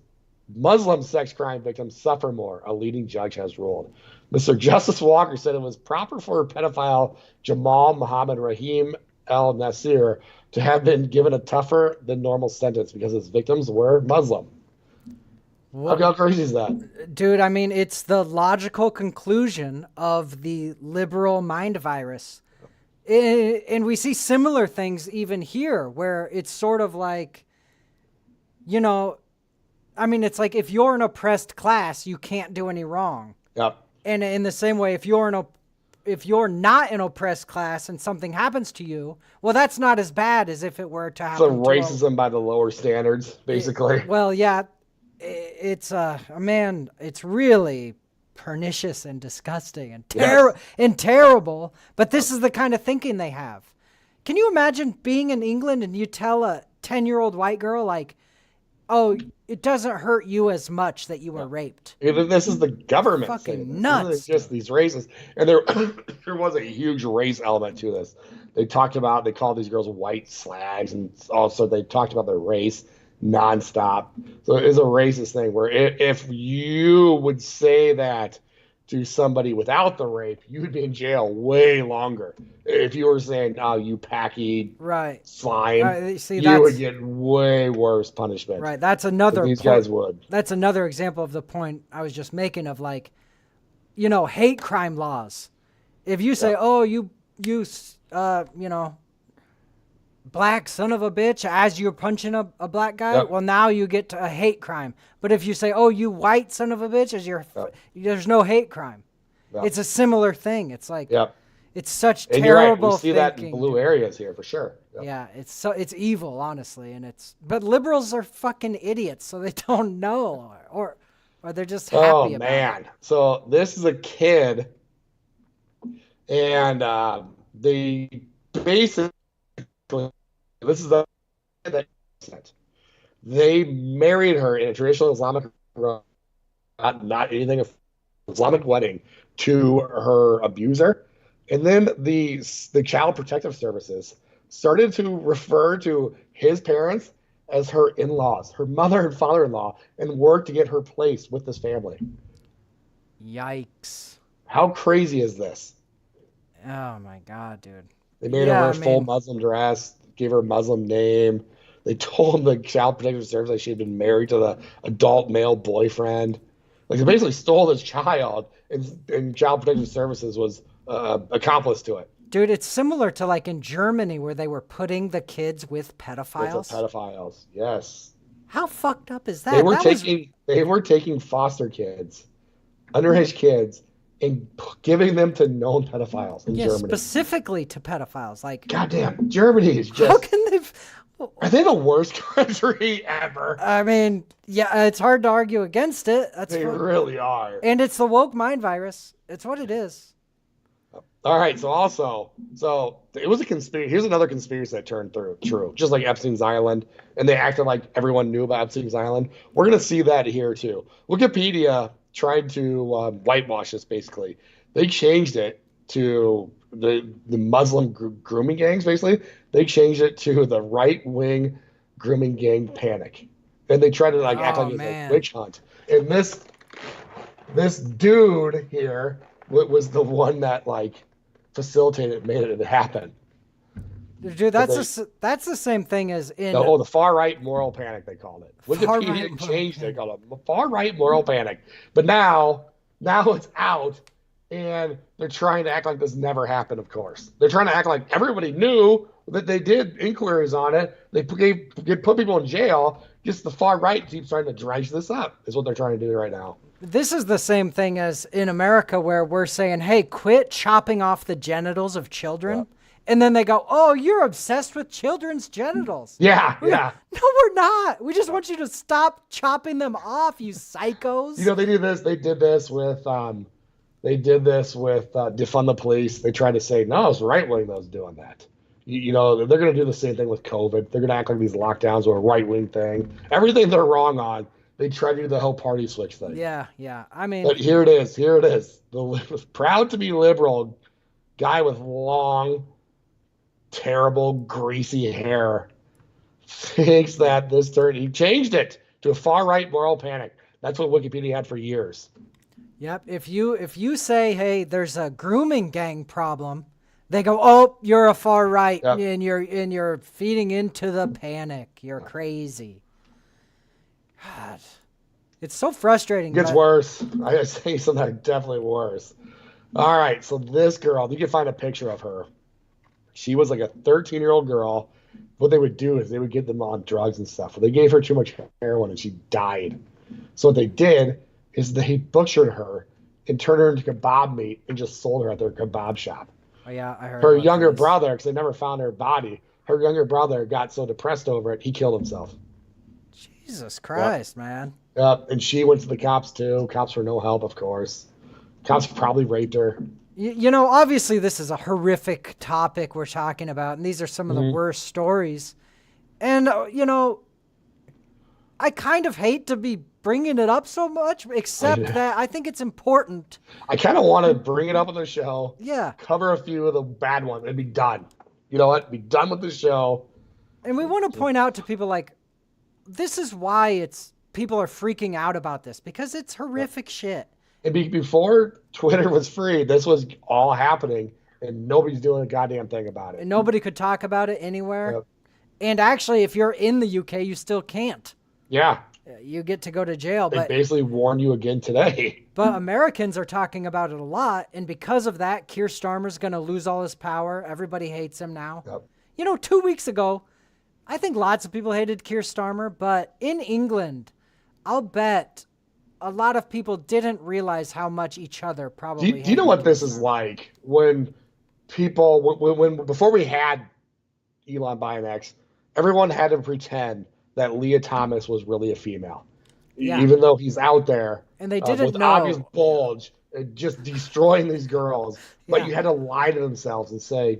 Muslim sex crime victims suffer more, a leading judge has ruled. Mr. Justice Walker said it was proper for pedophile Jamal Muhammad Rahim El Nasir to have been given a tougher than normal sentence because his victims were Muslim. How crazy is that? Dude, I mean, it's the logical conclusion of the liberal mind virus. And we see similar things even here, where it's sort of like, you know, I mean, it's like if you're an oppressed class, you can't do any wrong. Yep. And in the same way, if you're not an oppressed class and something happens to you, well, that's not as bad as if it were to happen. So racism by the lower standards, basically. Well, yeah, it's man, it's really pernicious and disgusting and terrible. But this is the kind of thinking they have. Can you imagine being in England and you tell a 10-year-old white girl, like, oh, it doesn't hurt you as much that you were raped. This is the government. Fucking nuts. It's just these races. And there was a huge race element to this. They called these girls white slags, and also they talked about their race nonstop. So it is a racist thing where if you would say that to somebody without the rape, you would be in jail way longer. If you were saying, "Oh, you packy slime," you would get way worse punishment. Right. That's another. These guys would. That's another example of the point I was just making of, like, you know, hate crime laws. If you say, "Oh, you know, black son of a bitch," as you're punching a black guy, well, now you get to a hate crime. But if you say, "Oh, you white son of a bitch," there's no hate crime. It's a similar thing. It's like, it's such terrible. We see that in blue areas here for sure. Yeah, it's evil, honestly, but liberals are fucking idiots, so they don't know, or they're just happy about it. Oh man, so this is a kid, and they basically. This is the they married her in a traditional Islamic, not anything of Islamic wedding, to her abuser, and then the Child Protective Services started to refer to his parents as her in-laws, her mother and father-in-law, and worked to get her placed with this family. Yikes! How crazy is this? Oh my god, dude! They made her wear full Muslim dress, gave her a Muslim name. They told the Child Protective Service that she had been married to the adult male boyfriend. Like, they basically stole this child, and Child Protective Services was accomplice to it. Dude, it's similar to, like, in Germany where they were putting the kids with pedophiles. With the pedophiles, yes. How fucked up is that? They were taking foster kids, underage kids, and giving them to known pedophiles in Germany. Specifically to pedophiles. Like, goddamn, Germany is just... How can they... Are they the worst country ever? I mean, yeah, it's hard to argue against it. They really are. And it's the woke mind virus. It's what it is. All right. So it was a conspiracy. Here's another conspiracy that turned true, just like Epstein's Island, and they acted like everyone knew about Epstein's Island. We're gonna see that here too. Wikipedia tried to whitewash this. Basically, they changed it to the Muslim grooming gangs. Basically, they changed it to the right wing grooming gang panic, and they tried to act like it was a witch hunt. And this dude here was the one that facilitated, made it happen. Dude, that's the same thing as in the far right moral panic, they called it. Wikipedia changed it, called it far right moral panic. But now it's out, and they're trying to act like this never happened. Of course, they're trying to act like everybody knew that they did inquiries on it. They put people in jail. Just the far right keeps trying to dredge this up. Is what they're trying to do right now. This is the same thing as in America, where we're saying, hey, quit chopping off the genitals of children. Yeah. And then they go, oh, you're obsessed with children's genitals. Yeah. No, we're not. We just want you to stop chopping them off, you psychos. They do this. They did this with defund the police. They tried to say, no, it's right wing that was doing that. They're going to do the same thing with COVID. They're going to act like these lockdowns were a right wing thing. Everything they're wrong on. They try to do the whole party switch thing. Yeah. I mean, but here it is. The proud to be liberal guy with long, terrible, greasy hair thinks that he changed it to a far right moral panic. That's what Wikipedia had for years. Yep. If you say, hey, there's a grooming gang problem, they go, oh, you're a far right, yep. and you're feeding into the panic. You're crazy. God, it's so frustrating. It gets worse. I gotta say something definitely worse. All right, so this girl, you can find a picture of her. She was like a 13-year-old girl. What they would do is they would get them on drugs and stuff. They gave her too much heroin and she died. So what they did is they butchered her and turned her into kebab meat and just sold her at their kebab shop. Oh, yeah, I heard. Her younger brother, because they never found her body, her younger brother got so depressed over it, he killed himself. Jesus Christ, man. Yep, and she went to the cops too. Cops were no help, of course. Cops probably raped her. Obviously this is a horrific topic we're talking about, and these are some of the worst stories. And, I kind of hate to be bringing it up so much, except that I think it's important. I kind of want to bring it up on the show. Yeah. Cover a few of the bad ones and be done. You know what? Be done with the show. And we want to point out to people this is why people are freaking out about this, because it's horrific shit. And before Twitter was free, this was all happening, and nobody's doing a goddamn thing about it. And nobody could talk about it anywhere. Yep. And actually, if you're in the UK, you still can't. Yeah. You get to go to jail. They basically warned you again today. But Americans are talking about it a lot, and because of that, Keir Starmer's going to lose all his power. Everybody hates him now. Yep. 2 weeks ago, I think lots of people hated Keir Starmer, but in England, I'll bet a lot of people didn't realize how much each other probably hated. Do you know what this is like when people, when before we had Elon buying X, everyone had to pretend that Leah Thomas was really a female, even though he's out there and they didn't with know. obvious bulge, just destroying these girls. But you had to lie to themselves and say,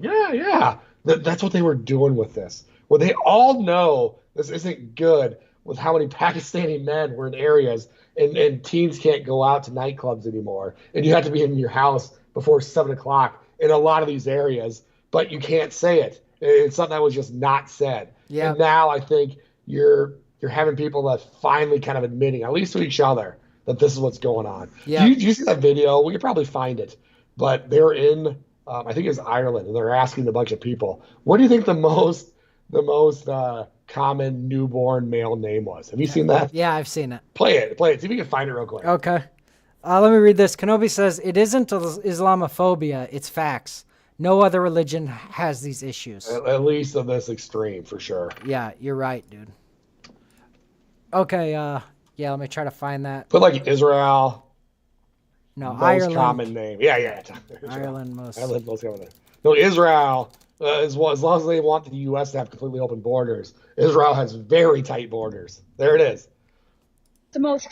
that's what they were doing with this. Well, they all know this isn't good with how many Pakistani men were in areas and teens can't go out to nightclubs anymore. And you have to be in your house before 7 o'clock in a lot of these areas, but you can't say it. It's something that was just not said. Yeah. And now I think you're having people that finally kind of admitting, at least to each other, that this is what's going on. Yeah. Do you see that video? We could probably find it. But they're in, I think it was Ireland, and they're asking a bunch of people, what do you think the most common newborn male name was? Have you seen that? Yeah, I've seen it. Play it. See if you can find it real quick. Okay. Let me read this. Kenobi says, it isn't Islamophobia, it's facts. No other religion has these issues. At least of this extreme, for sure. Yeah, you're right, dude. Okay, let me try to find that. Put Israel. No, most Ireland. Common name. Yeah. Ireland most common name. No, Israel. As long as they want the U.S. to have completely open borders, Israel has very tight borders. There it is. The most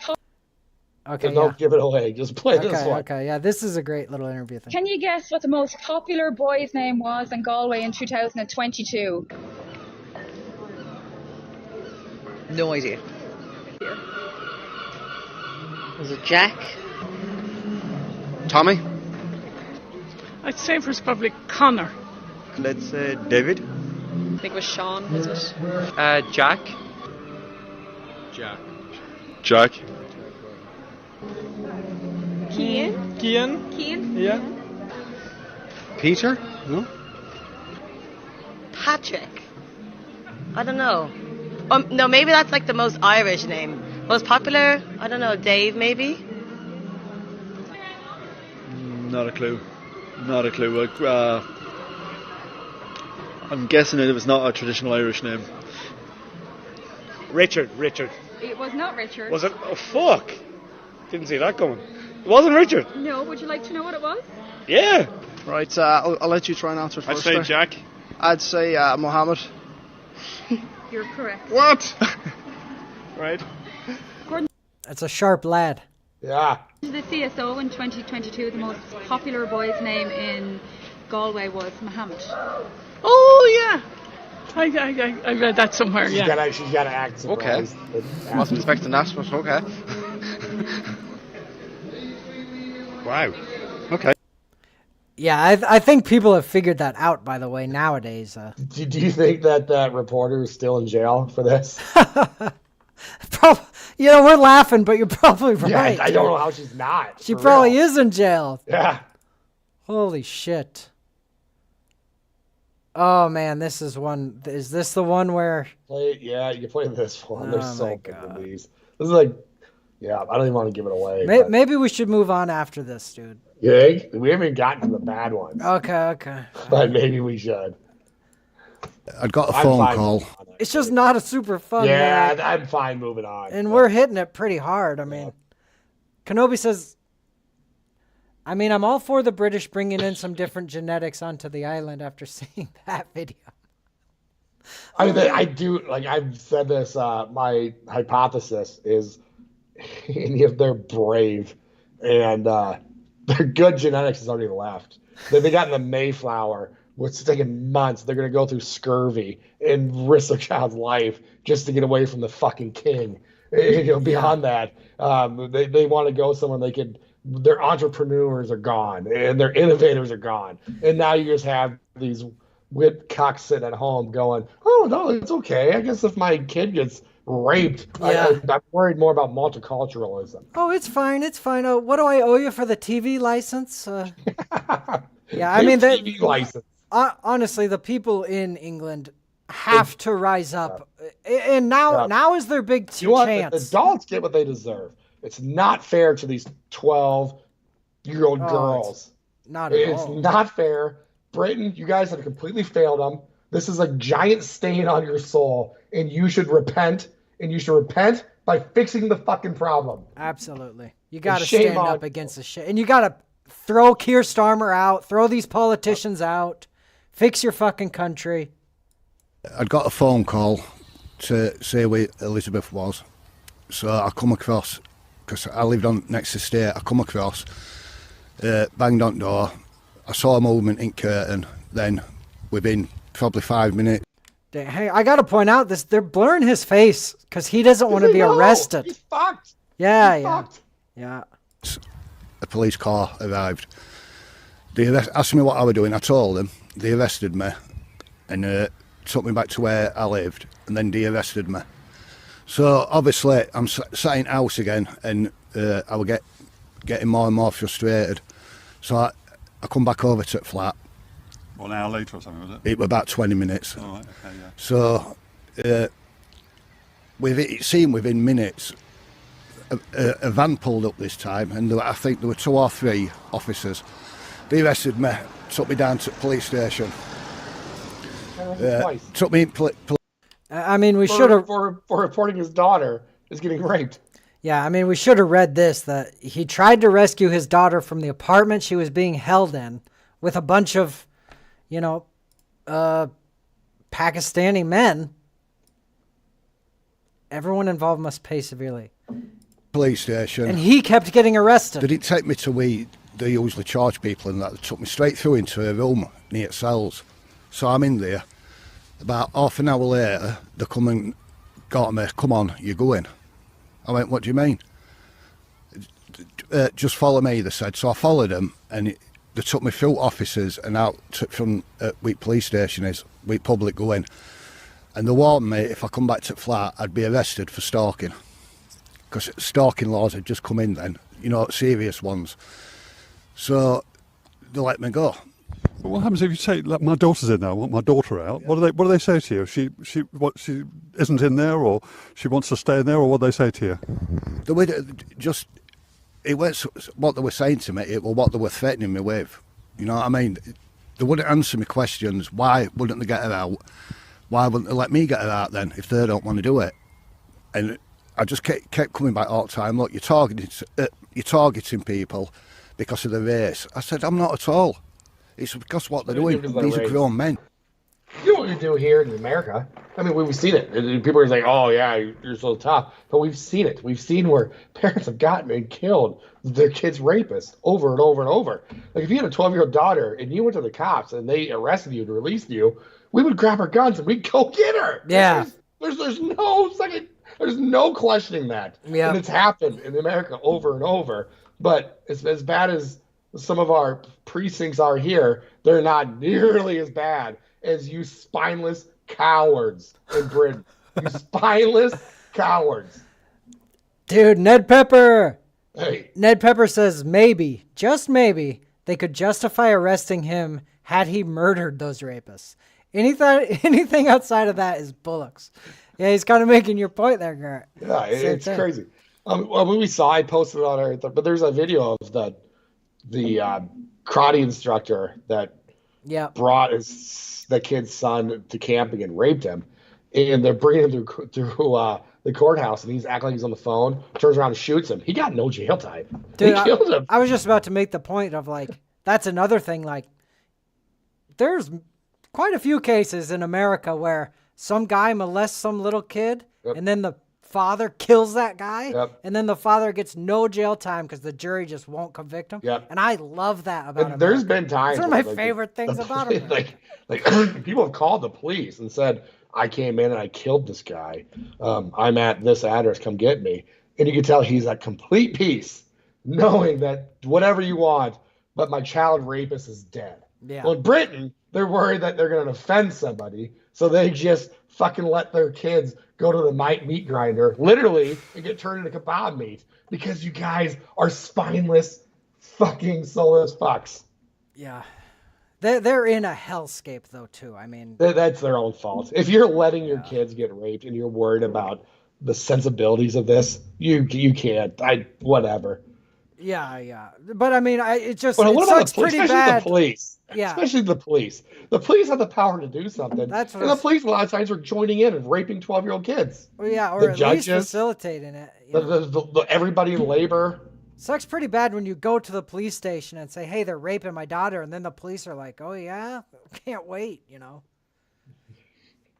Okay, So don't give it away. Just play this one. Okay, yeah, this is a great little interview thing. Can you guess what the most popular boy's name was in Galway in 2022? No idea. Was it Jack? Tommy? I'd say it was probably Connor. Let's say David. I think it was Sean, was it? Jack. Jack. Cian? Yeah. Peter? No? Patrick. I don't know. No, maybe that's like the most Irish name. Most popular? I don't know. Dave, maybe? Not a clue. I'm guessing it was not a traditional Irish name. Richard. It was not Richard. Was it? Oh, fuck. Didn't see that coming. It wasn't Richard. No, would you like to know what it was? Yeah. Right, I'll let you try and answer first. I'd say Jack. I'd say Mohammed. You're correct. What? Right. That's a sharp lad. Yeah. The CSO in 2022, the most popular boy's name in Galway was Mohammed. Oh, yeah. I read that somewhere, She's got to act surprised. Okay. Wasn't expecting that, but okay. Wow. Okay. Yeah, I think people have figured that out, by the way, nowadays. Do you think that reporter is still in jail for this? We're laughing, but you're probably right. Yeah, I don't know how she's not. She probably is in jail. Yeah. Holy shit. Oh, man, this is one. Is this the one where... You play this one. Oh, There's so many of these. This is like... Yeah, I don't even want to give it away. Maybe we should move on after this, dude. Yeah, we haven't gotten to the bad ones. Okay. But maybe we should. I got a phone call. It's just not a super fun. Yeah, I'm fine moving on. And we're hitting it pretty hard. I mean, Kenobi says, I'm all for the British bringing in some different genetics onto the island after seeing that video. I do, like I've said this, my hypothesis is if they're brave and their good genetics is already left. They got in the Mayflower, which is taking months. They're going to go through scurvy and risk their child's life just to get away from the fucking king. Beyond that, they want to go somewhere they could. Their entrepreneurs are gone and their innovators are gone. And now you just have these whipped cocks sitting at home going, oh, no, it's okay. I guess if my kid gets raped, I'm worried more about multiculturalism. Oh, it's fine. Oh, what do I owe you for the TV license? TV license. Honestly, the people in England have to rise up, and now is their big chance. Adults get what they deserve. It's not fair to these 12-year-old girls. It's not fair. Britain, you guys have completely failed them. This is a giant stain on your soul, and you should repent. And you should repent by fixing the fucking problem. Absolutely. You got to stand up against the shit. And you got to throw Keir Starmer out, throw these politicians out, fix your fucking country. I got a phone call to say where Elizabeth was. So I come across, because I lived on next estate, I come across, banged on door. I saw a movement in curtain. Then within probably 5 minutes, hey, I got to point out this. They're blurring his face because he doesn't want to be arrested. He's fucked. Yeah. A police car arrived. They asked me what I was doing. I told them. They arrested me and took me back to where I lived, and then they arrested me. So obviously I'm sat in house again, and I was getting more and more frustrated. So I come back over to the flat. 1 hour later or something, was it? It was about 20 minutes. Oh, right, okay, yeah. So, it seemed within minutes, a van pulled up this time, and I think there were 2 or 3 officers. They arrested me, took me down to the police station. Took me in we should have... For reporting his daughter is getting raped. Yeah, we should have read this, that he tried to rescue his daughter from the apartment she was being held in with a bunch of Pakistani men. Everyone involved must pay severely. police station. And he kept getting arrested. They didn't take me to where they usually charge people and that. They took me straight through into a room near cells. So I'm in there. About half an hour later, they come and got me. Come on, you're going. I went, what do you mean? Just follow me, they said. So I followed them, and they took me through officers and out from where police station is, where public going. And they warned me if I come back to the flat, I'd be arrested for stalking. Because stalking laws had just come in then, serious ones. So they let me go. But what happens if you say, like, my daughter's in there, I want my daughter out? Yeah. What do they say to you? She isn't in there, or she wants to stay in there, or what do they say to you? The way it was what they were saying to me, it was what they were threatening me with. You know what I mean? They wouldn't answer me questions. Why wouldn't they get her out? Why wouldn't they let me get her out then if they don't want to do it? And I just kept coming back all the time. Look, you're targeting people because of the race. I said, I'm not at all. It's because what they're doing. These are grown men. You know what we do here in America? I mean, we've seen it. People are like, oh, yeah, you're so tough. But we've seen it. We've seen where parents have gotten and killed their kids' rapists over and over and over. Like, if you had a 12-year-old daughter and you went to the cops and they arrested you and released you, we would grab our guns and we'd go get her. Yeah. There's no second. There's no questioning that. Yeah. And it's happened in America over and over. But as bad as some of our precincts are here, they're not nearly as bad as you spineless cowards in Britain. You spineless cowards. Dude, Ned Pepper. Hey. Ned Pepper says maybe, just maybe, they could justify arresting him had he murdered those rapists. Anything outside of that is bullocks. Yeah, he's kind of making your point there, Garrett. Yeah, it's crazy. We saw, I posted it on our, but there's a video of the karate instructor that brought the kid's son to camping and raped him, and they're bringing him through the courthouse, and he's acting like he's on the phone, turns around and shoots him. He got no jail time. Dude, he killed him. I was just about to make the point of, like, that's another thing. Like, there's quite a few cases in America where some guy molests some little kid, and then the father kills that guy, and then the father gets no jail time because the jury just won't convict him. And I love that about America. There's been times. It's one of my favorite things about it. Like people have called the police and said, I came in and I killed this guy. I'm at this address. Come get me. And you can tell he's at complete peace, knowing that whatever you want, but my child rapist is dead. Yeah. Well, in Britain, they're worried that they're going to offend somebody, so they just fucking let their kids go to the meat grinder, literally, and get turned into kebab meat because you guys are spineless, fucking soulless fucks. Yeah. They're in a hellscape, though, too. I mean, that's their own fault. If you're letting your kids get raped and you're worried about the sensibilities of this, you can't. Whatever. Yeah. But I mean, it sucks pretty especially bad. The police. Yeah. Especially the police. The police have the power to do something. And the police a lot of times are joining in and raping 12-year-old kids. Well, yeah, or the at judges, least facilitating it. Everybody in labor. Sucks pretty bad when you go to the police station and say, hey, they're raping my daughter. And then the police are like, oh, yeah, can't wait,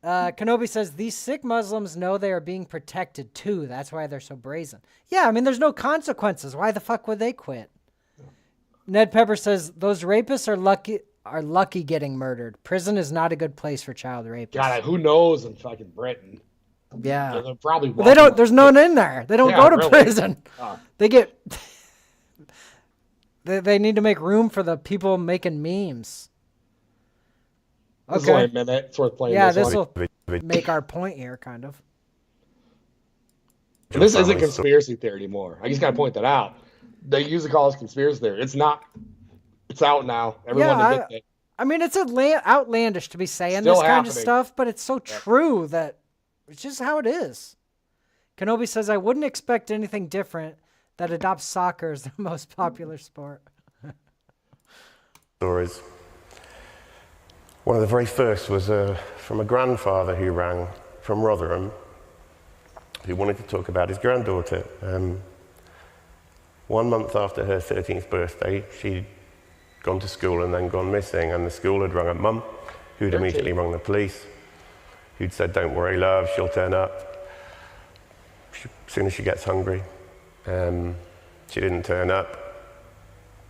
Kenobi says, these sick Muslims know they are being protected, too. That's why they're so brazen. Yeah, I mean, there's no consequences. Why the fuck would they quit? Ned Pepper says, those rapists are lucky getting murdered. Prison is not a good place for child rapists. God, who knows in fucking Britain? Yeah. They're probably they don't. There's no one in there. They don't go to prison. They get. They need to make room for the people making memes. Okay. This is only a minute. It's worth playing. Yeah, this will make our point here, kind of. This isn't conspiracy theory anymore. I just got to point that out. They use it called conspiracy theory. It's not. It's out now. Everyone admits it. I mean, it's outlandish to be saying this kind of stuff, but it's so true that it's just how it is. Kenobi says, I wouldn't expect anything different that adopts soccer as the most popular sport. Stories. One of the very first was from a grandfather who rang from Rotherham who wanted to talk about his granddaughter. 1 month after her 13th birthday, she'd gone to school and then gone missing, and the school had rung her mum, who'd immediately rung the police, who'd said, don't worry, love, she'll turn up as soon as she gets hungry. She didn't turn up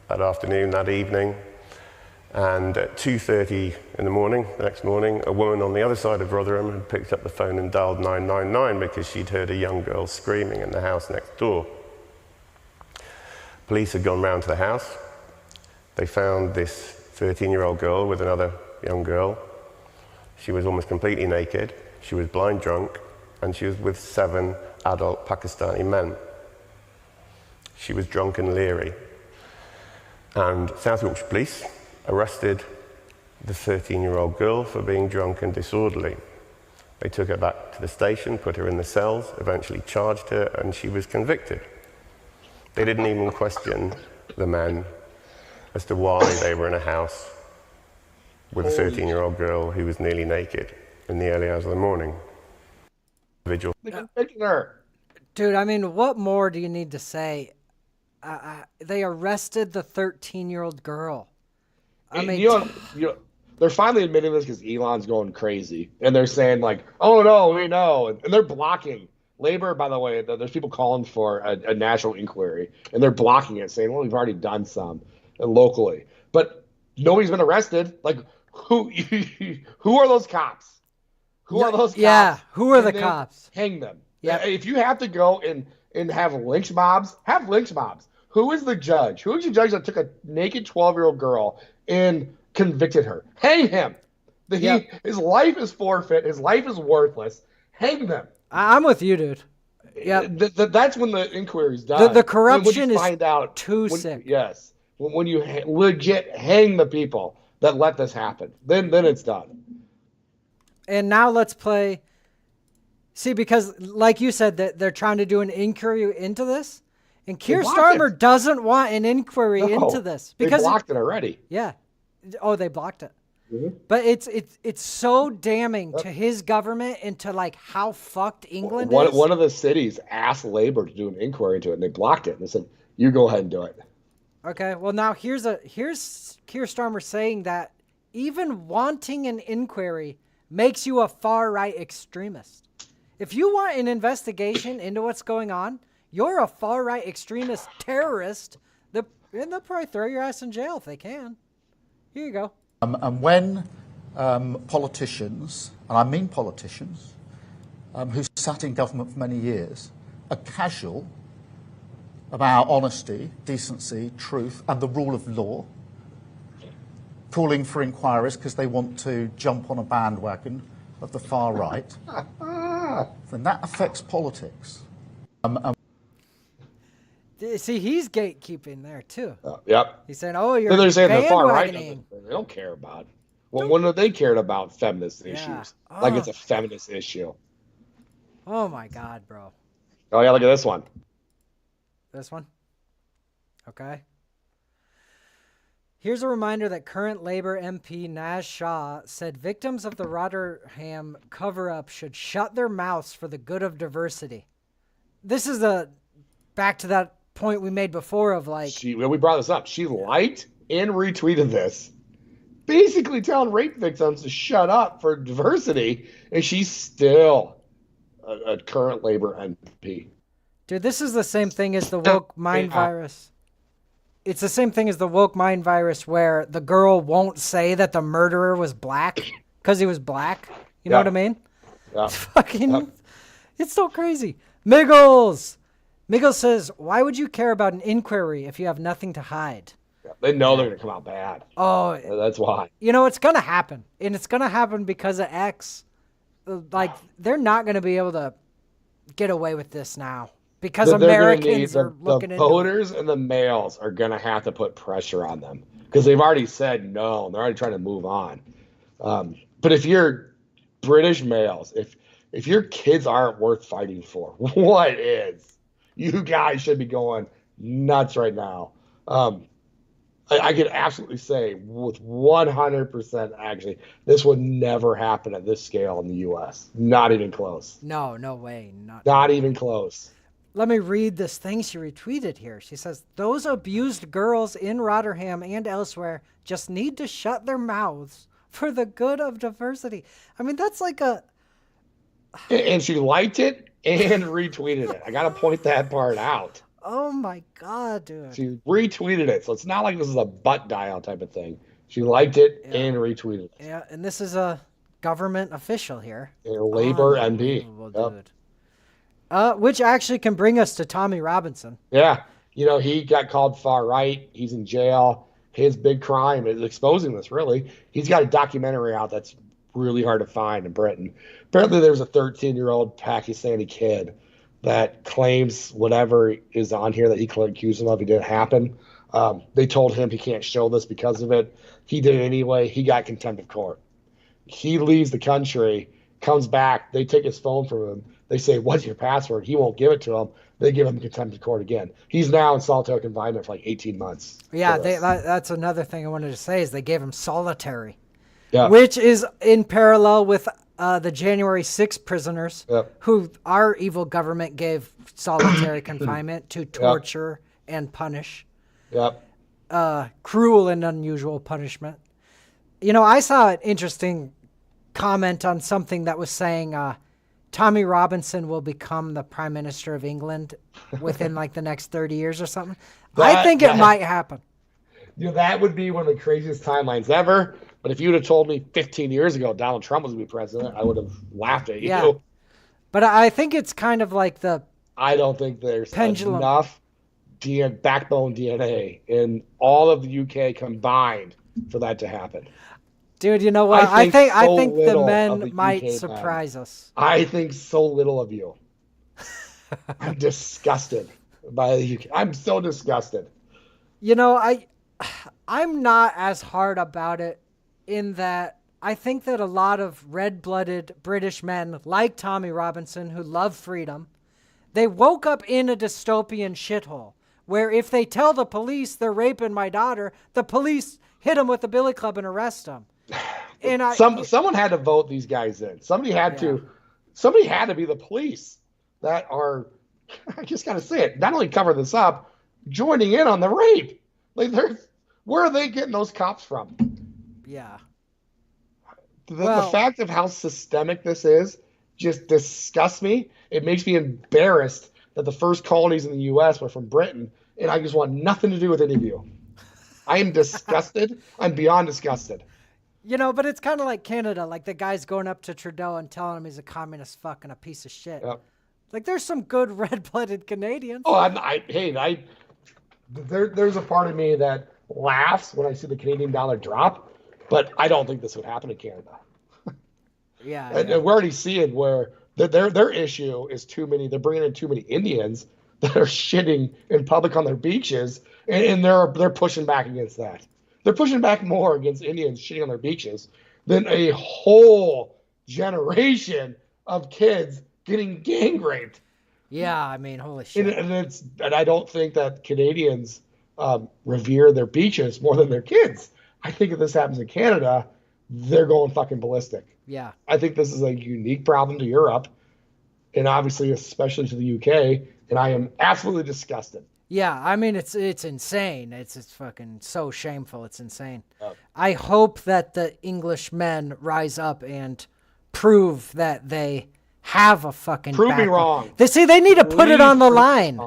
that afternoon, that evening. And at 2:30 in the morning, the next morning, a woman on the other side of Rotherham had picked up the phone and dialed 999 because she'd heard a young girl screaming in the house next door. Police had gone round to the house. They found this 13-year-old girl with another young girl. She was almost completely naked. She was blind drunk, and she was with 7 adult Pakistani men. She was drunk and leery. And South Yorkshire Police arrested the 13-year-old girl for being drunk and disorderly. They took her back to the station, put her in the cells, eventually charged her, and she was convicted. They didn't even question the men as to why they were in a house with a 13-year-old girl who was nearly naked in the early hours of the morning. Vigil. Dude, I mean, what more do you need to say? They arrested the 13-year-old girl. I mean, they're finally admitting this because Elon's going crazy, and they're saying like, "Oh no, we know," and they're blocking Labor. By the way, there's people calling for a national inquiry, and they're blocking it, saying, "Well, we've already done some locally," but nobody's been arrested. Like, who are those cops? Who are those cops? Yeah, who are the cops? Hang them. Yeah. If you have to go and have lynch mobs, have lynch mobs. Who is the judge? Who is the judge that took a naked 12-year-old girl and convicted her? Hang him. His life is forfeit. His life is worthless. Hang them. I'm with you, dude. Yeah. That's when the inquiry's done. The corruption is too sick. Yes. When you legit hang the people that let this happen, then it's done. And now let's play. See, because like you said, that they're trying to do an inquiry into this. And Keir Starmer doesn't want an inquiry into this because they blocked it already. Yeah. Oh, they blocked it. Mm-hmm. But it's so damning to his government and to like how fucked England is. One of the cities asked Labor to do an inquiry into it, and they blocked it. And they said, "You go ahead and do it." Okay. Well, now here's Keir Starmer saying that even wanting an inquiry makes you a far right extremist. If you want an investigation into what's going on, you're a far-right extremist terrorist. And they'll probably throw your ass in jail if they can. Here you go. And when politicians, and I mean politicians, who sat in government for many years, are casual about honesty, decency, truth, and the rule of law, calling for inquiries because they want to jump on a bandwagon of the far right, then that affects politics. See, he's gatekeeping there too. Yep. He's saying, "Oh, you're they're saying the far right. bandwagoning." They don't care about. Well, when have they cared about feminist issues? Like it's a feminist issue. Oh my God, bro. Oh yeah, look at this one. This one. Okay. Here's a reminder that current Labour MP Naz Shah said victims of the Rotherham cover-up should shut their mouths for the good of diversity. This is back to that point we made before of like... we brought this up. She liked and retweeted this, basically telling rape victims to shut up for diversity, and she's still a current Labour MP. Dude, this is the same thing as the woke mind virus. It's the same thing as the woke mind virus where the girl won't say that the murderer was black because he was black. You know what I mean? Yeah. It's fucking... It's so crazy. Miggles says, why would you care about an inquiry if you have nothing to hide? They know they're going to come out bad. Oh. That's why. You know, it's going to happen. And it's going to happen because of X. Like, they're not going to be able to get away with this now. Because Americans are looking into it. The voters and the males are going to have to put pressure on them. Because they've already said no. And they're already trying to move on. But if you're British males, if your kids aren't worth fighting for, what is? You guys should be going nuts right now. I could absolutely say with 100% actually, this would never happen at this scale in the U.S. Not even close. No way. Not even close. Let me read this thing she retweeted here. She says, those abused girls in Rotherham and elsewhere just need to shut their mouths for the good of diversity. I mean, that's like a... And she liked it and retweeted it. I got to point that part out. Oh my God, dude. She retweeted it, so it's not like this is a butt dial type of thing. She liked it and retweeted it. Yeah, and this is a government official here. A Labor MP. Yep. Which actually can bring us to Tommy Robinson. Yeah. He got called far right. He's in jail. His big crime is exposing this, really. He's got a documentary out that's really hard to find in Britain. Apparently there's a 13-year-old Pakistani kid that claims whatever is on here that he accused him of, it didn't happen. They told him he can't show this because of it. He did it anyway. He got contempt of court. He leaves the country, comes back. They take his phone from him. They say, "What's your password?" He won't give it to them. They give him contempt of court again. He's now in solitary confinement for like 18 months. Yeah, that's another thing I wanted to say is they gave him solitary, yeah. Which is in parallel with the January 6th prisoners, who our evil government gave solitary confinement to torture and punish. Yep. Cruel and unusual punishment. I saw an interesting comment on something that was saying Tommy Robinson will become the Prime Minister of England within like the next 30 years or something. I think it might happen. That would be one of the craziest timelines ever. But if you'd have told me 15 years ago Donald Trump was going to be president, I would have laughed at you. Yeah. But I think it's kind of like the I don't think there's pendulum. Enough backbone DNA in all of the UK combined for that to happen. Dude, you know what? I think the men might UK surprise us. I think so little of you. I'm disgusted by the UK. I'm so disgusted. I'm not as hard about it in that I think that a lot of red-blooded British men like Tommy Robinson who love freedom, they woke up in a dystopian shithole where if they tell the police they're raping my daughter, the police hit them with a billy club and arrest them. And someone had to vote these guys in. Somebody had to be the police that are, I just got to say it, not only cover this up, joining in on the rape. Like, where are they getting those cops from? Yeah. The fact of how systemic this is just disgusts me. It makes me embarrassed that the first colonies in the U.S. were from Britain, and I just want nothing to do with any of you. I am disgusted. I'm beyond disgusted. But it's kind of like Canada. Like the guy's going up to Trudeau and telling him he's a communist fuck and a piece of shit. Yep. Like there's some good red-blooded Canadians. Oh, there's a part of me that laughs when I see the Canadian dollar drop, but I don't think this would happen in Canada. Yeah. And we're already seeing where their issue is too many. They're bringing in too many Indians that are shitting in public on their beaches, and they're pushing back against that. They're pushing back more against Indians shitting on their beaches than a whole generation of kids getting gang raped. Yeah, I mean, holy shit. And I don't think that Canadians revere their beaches more than their kids. I think if this happens in Canada, they're going fucking ballistic. Yeah. I think this is a unique problem to Europe, and obviously especially to the UK, and I am absolutely disgusted. Yeah, I mean, it's insane. It's fucking so shameful. It's insane. Oh. I hope that the English men rise up and prove that they have a fucking Prove me wrong. They need to put it on the line.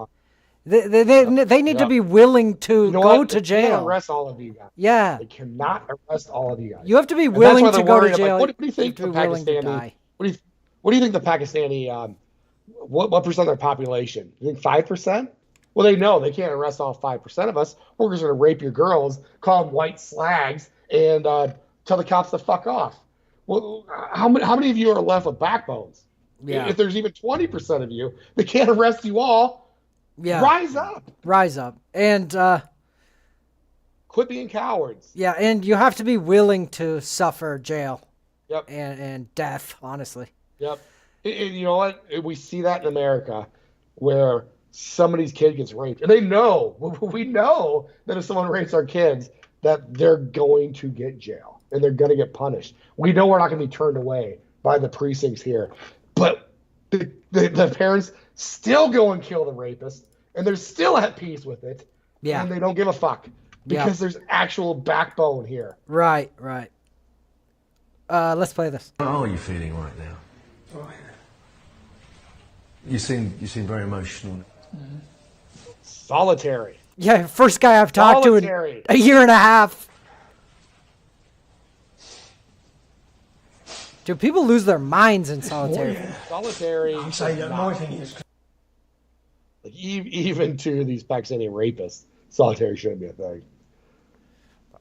They need to be willing to go to jail. They can't arrest all of you guys. Yeah. They cannot arrest all of you guys. You have to be willing to go to jail. What do you think the Pakistani? What do you think the Pakistani? What percent of their population? You think 5%? Well, they know they can't arrest all 5% of us. We're just going to rape your girls, call them white slags, and tell the cops to fuck off. Well, how many of you are left with backbones? Yeah. If there's even 20% of you, they can't arrest you all. Yeah. Rise up. Rise up. And quit being cowards. Yeah, and you have to be willing to suffer jail. Yep. And death, honestly. Yep. And you know what? We see that in America where somebody's kid gets raped. And we know that if someone rapes our kids, that they're going to get jail and they're going to get punished. We know we're not going to be turned away by the precincts here. But the parents still go and kill the rapist, and they're still at peace with it. Yeah. And they don't give a fuck because there's actual backbone here. Right. Let's play this. How are you feeling right now? You seem very emotional. Mm-hmm. Solitary. Yeah, first guy I've talked to in a year and a half. Do people lose their minds in solitary? Solitary. I'm saying that my thing is. Like, even to these Pakistani rapists, solitary shouldn't be a thing.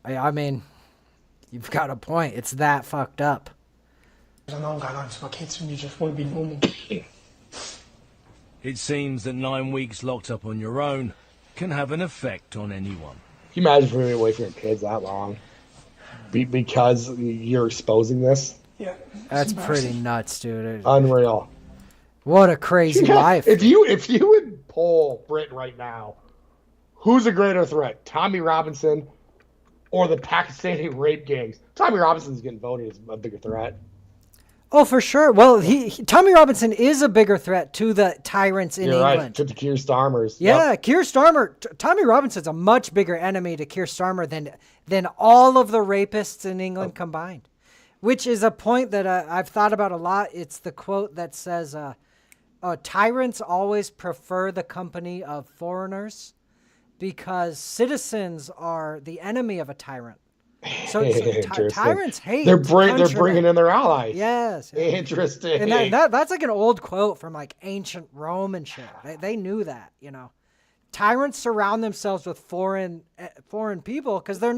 I mean, you've got a point. It's that fucked up. I know I'm going home to my kids and you just want to be normal. It seems that 9 weeks locked up on your own can have an effect on anyone. Can you imagine being away from your kids that long? Because you're exposing this? Yeah. That's pretty nuts, dude. Unreal. What a crazy life. If you would poll Britain right now, who's a greater threat, Tommy Robinson or the Pakistani rape gangs? Tommy Robinson's getting voted as a bigger threat. Oh, for sure. Well, Tommy Robinson is a bigger threat to the tyrants in England. Right, to the Keir Starmers. Yeah, Yep. Keir Starmer. Tommy Robinson's a much bigger enemy to Keir Starmer than all of the rapists in England combined. Which is a point that I've thought about a lot. It's the quote that says, tyrants always prefer the company of foreigners because citizens are the enemy of a tyrant. So tyrants hate. They're bringing in their allies. Yes. Interesting. And that's like an old quote from like ancient Rome and shit. They knew that, you know. Tyrants surround themselves with foreign people because they're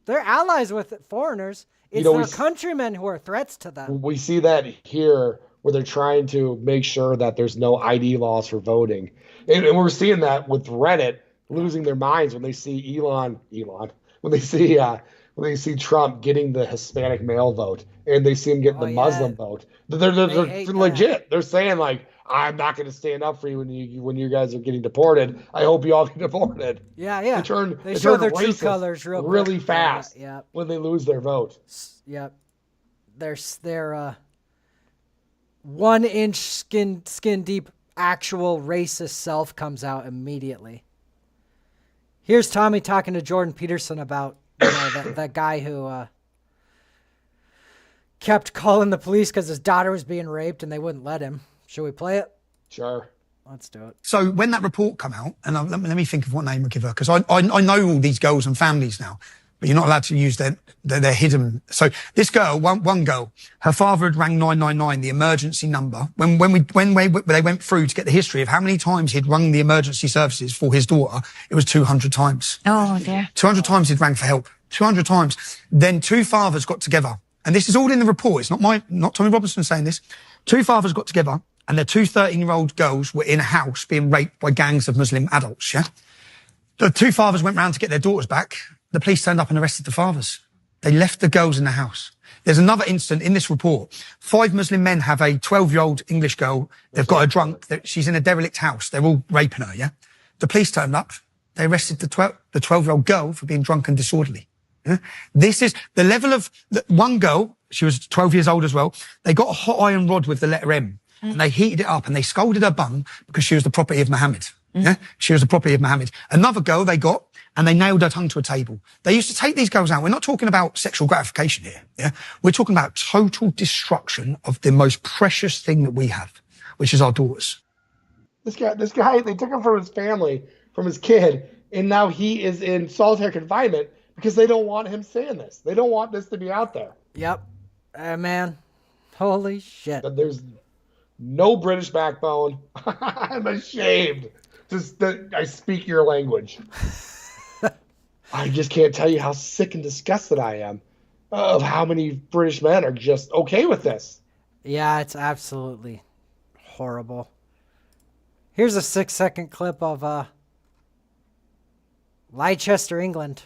allies with foreigners. It's their countrymen who are threats to them. We see that here where they're trying to make sure that there's no ID laws for voting. And we're seeing that with Reddit losing their minds when they see when they see Trump getting the Hispanic male vote and they see him getting the Muslim vote. They're legit. They're saying like, I'm not going to stand up for you when you guys are getting deported. I hope you all get deported. Yeah. They turn their true colors really fast when they lose their vote. Yep. Their 1 inch skin deep actual racist self comes out immediately. Here's Tommy talking to Jordan Peterson about that guy who kept calling the police because his daughter was being raped and they wouldn't let him. Should we play it? Sure. Let's do it. So when that report come out, and let me think of what name I give her, because I know all these girls and families now, but you're not allowed to use their hidden. So this girl, one girl, her father had rang 999, the emergency number. When they went through to get the history of how many times he'd rung the emergency services for his daughter, it was 200 times. Oh dear. 200 times he'd rang for help. 200 times. Then two fathers got together, and this is all in the report. It's not Tommy Robinson saying this. Two fathers got together, and their two 13-year-old girls were in a house being raped by gangs of Muslim adults. Yeah. The two fathers went round to get their daughters back. The police turned up and arrested the fathers. They left the girls in the house. There's another incident in this report. 5 Muslim men have a 12-year-old English girl. They've got her drunk. She's in a derelict house. They're all raping her, yeah? The police turned up. They arrested the 12-year-old girl for being drunk and disorderly. Yeah? This is the level of... one girl, she was 12 years old as well, they got a hot iron rod with the letter M, and they heated it up, and they scolded her bum because she was the property of Muhammad. Yeah? She was the property of Muhammad. Another girl they got, and they nailed her tongue to a table. They used to take these girls out. We're not talking about sexual gratification here. Yeah, we're talking about total destruction of the most precious thing that we have, which is our daughters. This guy, they took him from his family, from his kid, and now he is in solitary confinement because they don't want him saying this. They don't want this to be out there. Yep. Man, holy shit. There's no British backbone. I'm ashamed that I speak your language. I just can't tell you how sick and disgusted I am of how many British men are just okay with this. Yeah, it's absolutely horrible. Here's a 6-second clip of Leicester, England.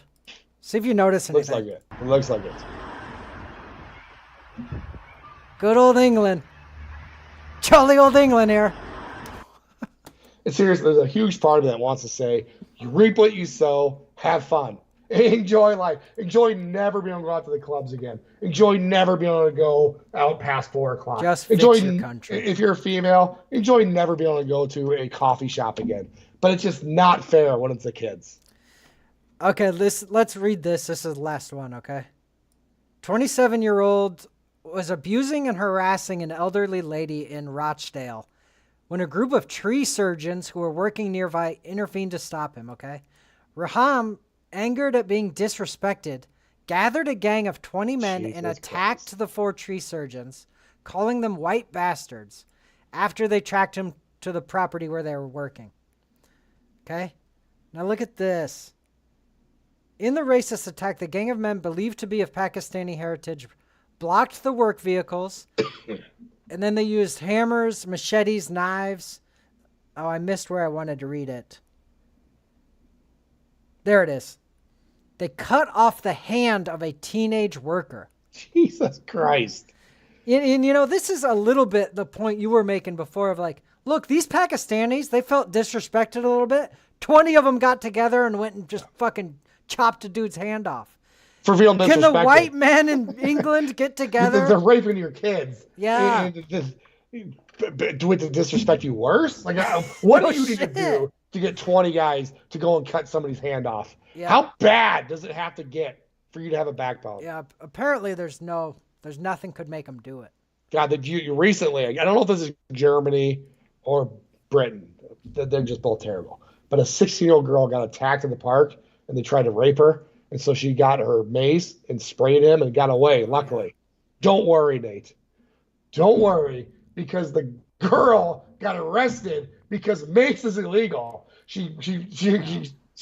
See if you notice anything. Looks like it. It looks like it. Good old England. Jolly old England here. It's serious. There's a huge part of that wants to say, you reap what you sow, have fun. Enjoy life. Enjoy never being able to go out to the clubs again. Enjoy never being able to go out past 4 o'clock. Just fix your country. If you're a female, enjoy never being able to go to a coffee shop again. But it's just not fair when it's the kids. Okay, let's read this. This is the last one, okay? 27-year-old was abusing and harassing an elderly lady in Rochdale when a group of tree surgeons who were working nearby intervened to stop him, okay? Raham, angered at being disrespected, gathered a gang of 20 men and attacked the 4 tree surgeons, calling them white bastards, after they tracked him to the property where they were working. Okay? Now look at this. In the racist attack, the gang of men believed to be of Pakistani heritage blocked the work vehicles, and then they used hammers, machetes, knives. Oh, I missed where I wanted to read it. There it is. They cut off the hand of a teenage worker. Jesus Christ. And you know, this is a little bit the point you were making before of like, look, these Pakistanis, they felt disrespected a little bit. 20 of them got together and went and just fucking chopped a dude's hand off. For feeling disrespected. Can the white men in England get together? They're raping your kids. Yeah. Do it to disrespect you worse? Like, what do you need to do to get 20 guys to go and cut somebody's hand off? Yeah. How bad does it have to get for you to have a backbone? Yeah, apparently there's nothing could make them do it. God, you recently, I don't know if this is Germany or Britain. They're just both terrible. But a 16-year-old girl got attacked in the park, and they tried to rape her. And so she got her mace and sprayed him and got away, luckily. Don't worry, Nate. Don't worry, because the girl got arrested because mace is illegal.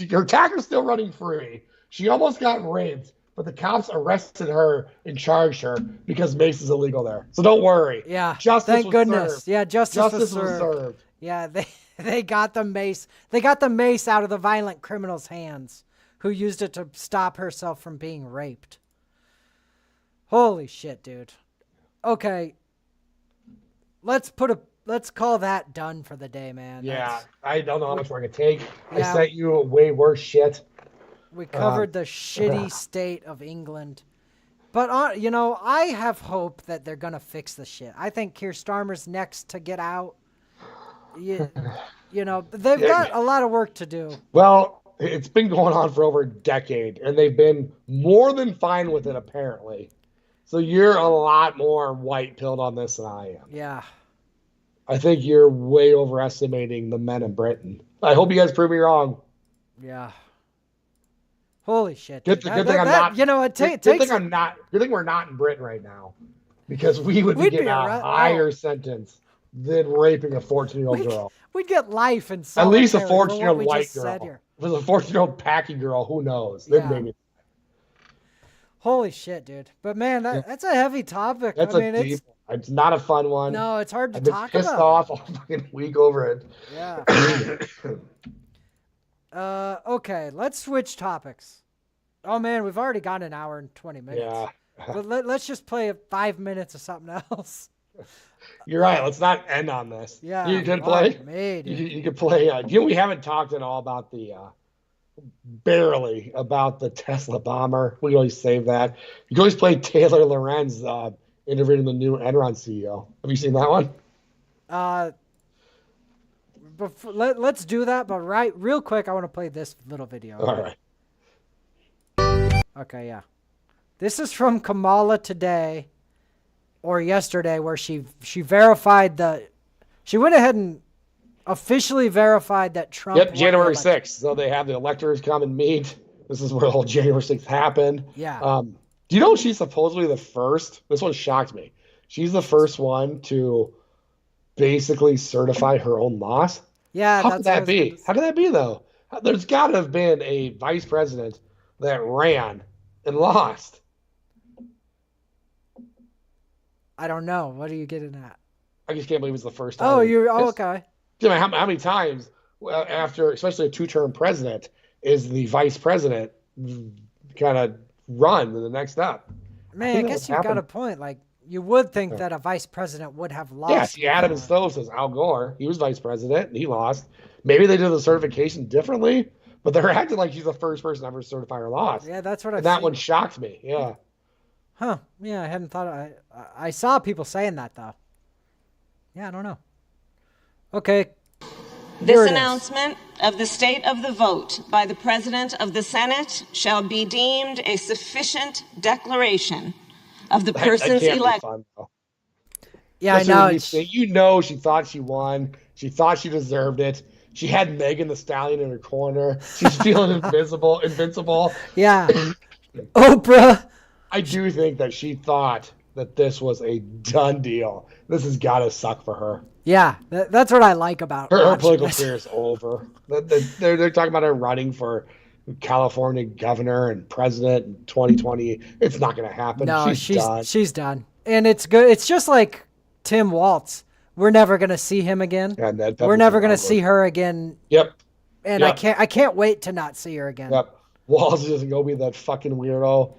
Her attacker's still running free. She almost got raped, but the cops arrested her and charged her because mace is illegal there. So don't worry. Yeah. Justice thank was goodness. served. Yeah, justice was served. Yeah, they got the mace. They got the mace out of the violent criminal's hands, who used it to stop herself from being raped. Holy shit, dude. Okay. Let's call that done for the day, man. Yeah, I don't know how much more I can take. Yeah, I sent you way worse shit. We covered the shitty state of England. But, you know, I have hope that they're going to fix the shit. I think Keir Starmer's next to get out. You know, they've got a lot of work to do. Well, it's been going on for over a decade, and they've been more than fine with it, apparently. So you're a lot more white-pilled on this than I am. Yeah. I think you're way overestimating the men in Britain. I hope you guys prove me wrong. Yeah. Holy shit. Good thing we're not in Britain right now, because we would be getting a higher sentence than raping a 14-year-old girl. We'd get life in at least a 14-year-old white girl. If it was a 14-year-old Packy girl, who knows? Yeah. Maybe. Holy shit, dude. But man, that's a heavy topic. It's not a fun one. No, it's hard to talk about. I've been pissed off all fucking week over it. Yeah. Okay, let's switch topics. Oh man, we've already gone an hour and 20 minutes. Yeah. But let's just play 5 minutes of something else. You're right. Let's not end on this. Yeah. You can play. You can play. We haven't talked at all about barely about the Tesla bomber. We always save that. You can always play Taylor Lorenz interviewing the new Enron CEO. Have you seen that one? Let's do that. But real quick, I want to play this little video. All right. Okay, yeah. This is from Kamala today, or yesterday, where she verified she went ahead and officially verified that Trump. Yep, January 6th. So they have the electors come and meet. This is where the whole January 6th happened. Yeah. Do you know she's supposedly the first? This one shocked me. She's the first one to basically certify her own loss. Yeah. How could that be? How could that be, though? There's got to have been a vice president that ran and lost. I don't know. What are you getting at? I just can't believe it's the first time. Oh, okay. How many times after, especially a two-term president, is the vice president kind of run to the next step? Man, I guess you've got a point. Like, you would think that a vice president would have lost. Yeah, see, Adam and Stove says Al Gore. He was vice president, and he lost. Maybe they did the certification differently, but they're acting like she's the first person to ever certify her loss. Yeah, that's what I. That one shocked me. Yeah. Huh? Yeah, I hadn't thought. I saw people saying that though. Yeah, I don't know. Okay. This announcement of the state of the vote by the President of the Senate shall be deemed a sufficient declaration of the persons elected. Yeah, I know. You know, she thought she won. She thought she deserved it. She had Megan the Stallion in her corner. She's feeling invincible. Yeah. Oprah. I do think that she thought that this was a done deal. This has got to suck for her. Yeah, that's what I like about her political career is over. They're talking about her running for California governor and president in 2020. It's not going to happen. No, done. She's done. And it's good. It's just like Tim Walz. We're never going to see him again. Yeah, we're never going to see her again. Yep. And I can't wait to not see her again. Yep. Walz is going to be that fucking weirdo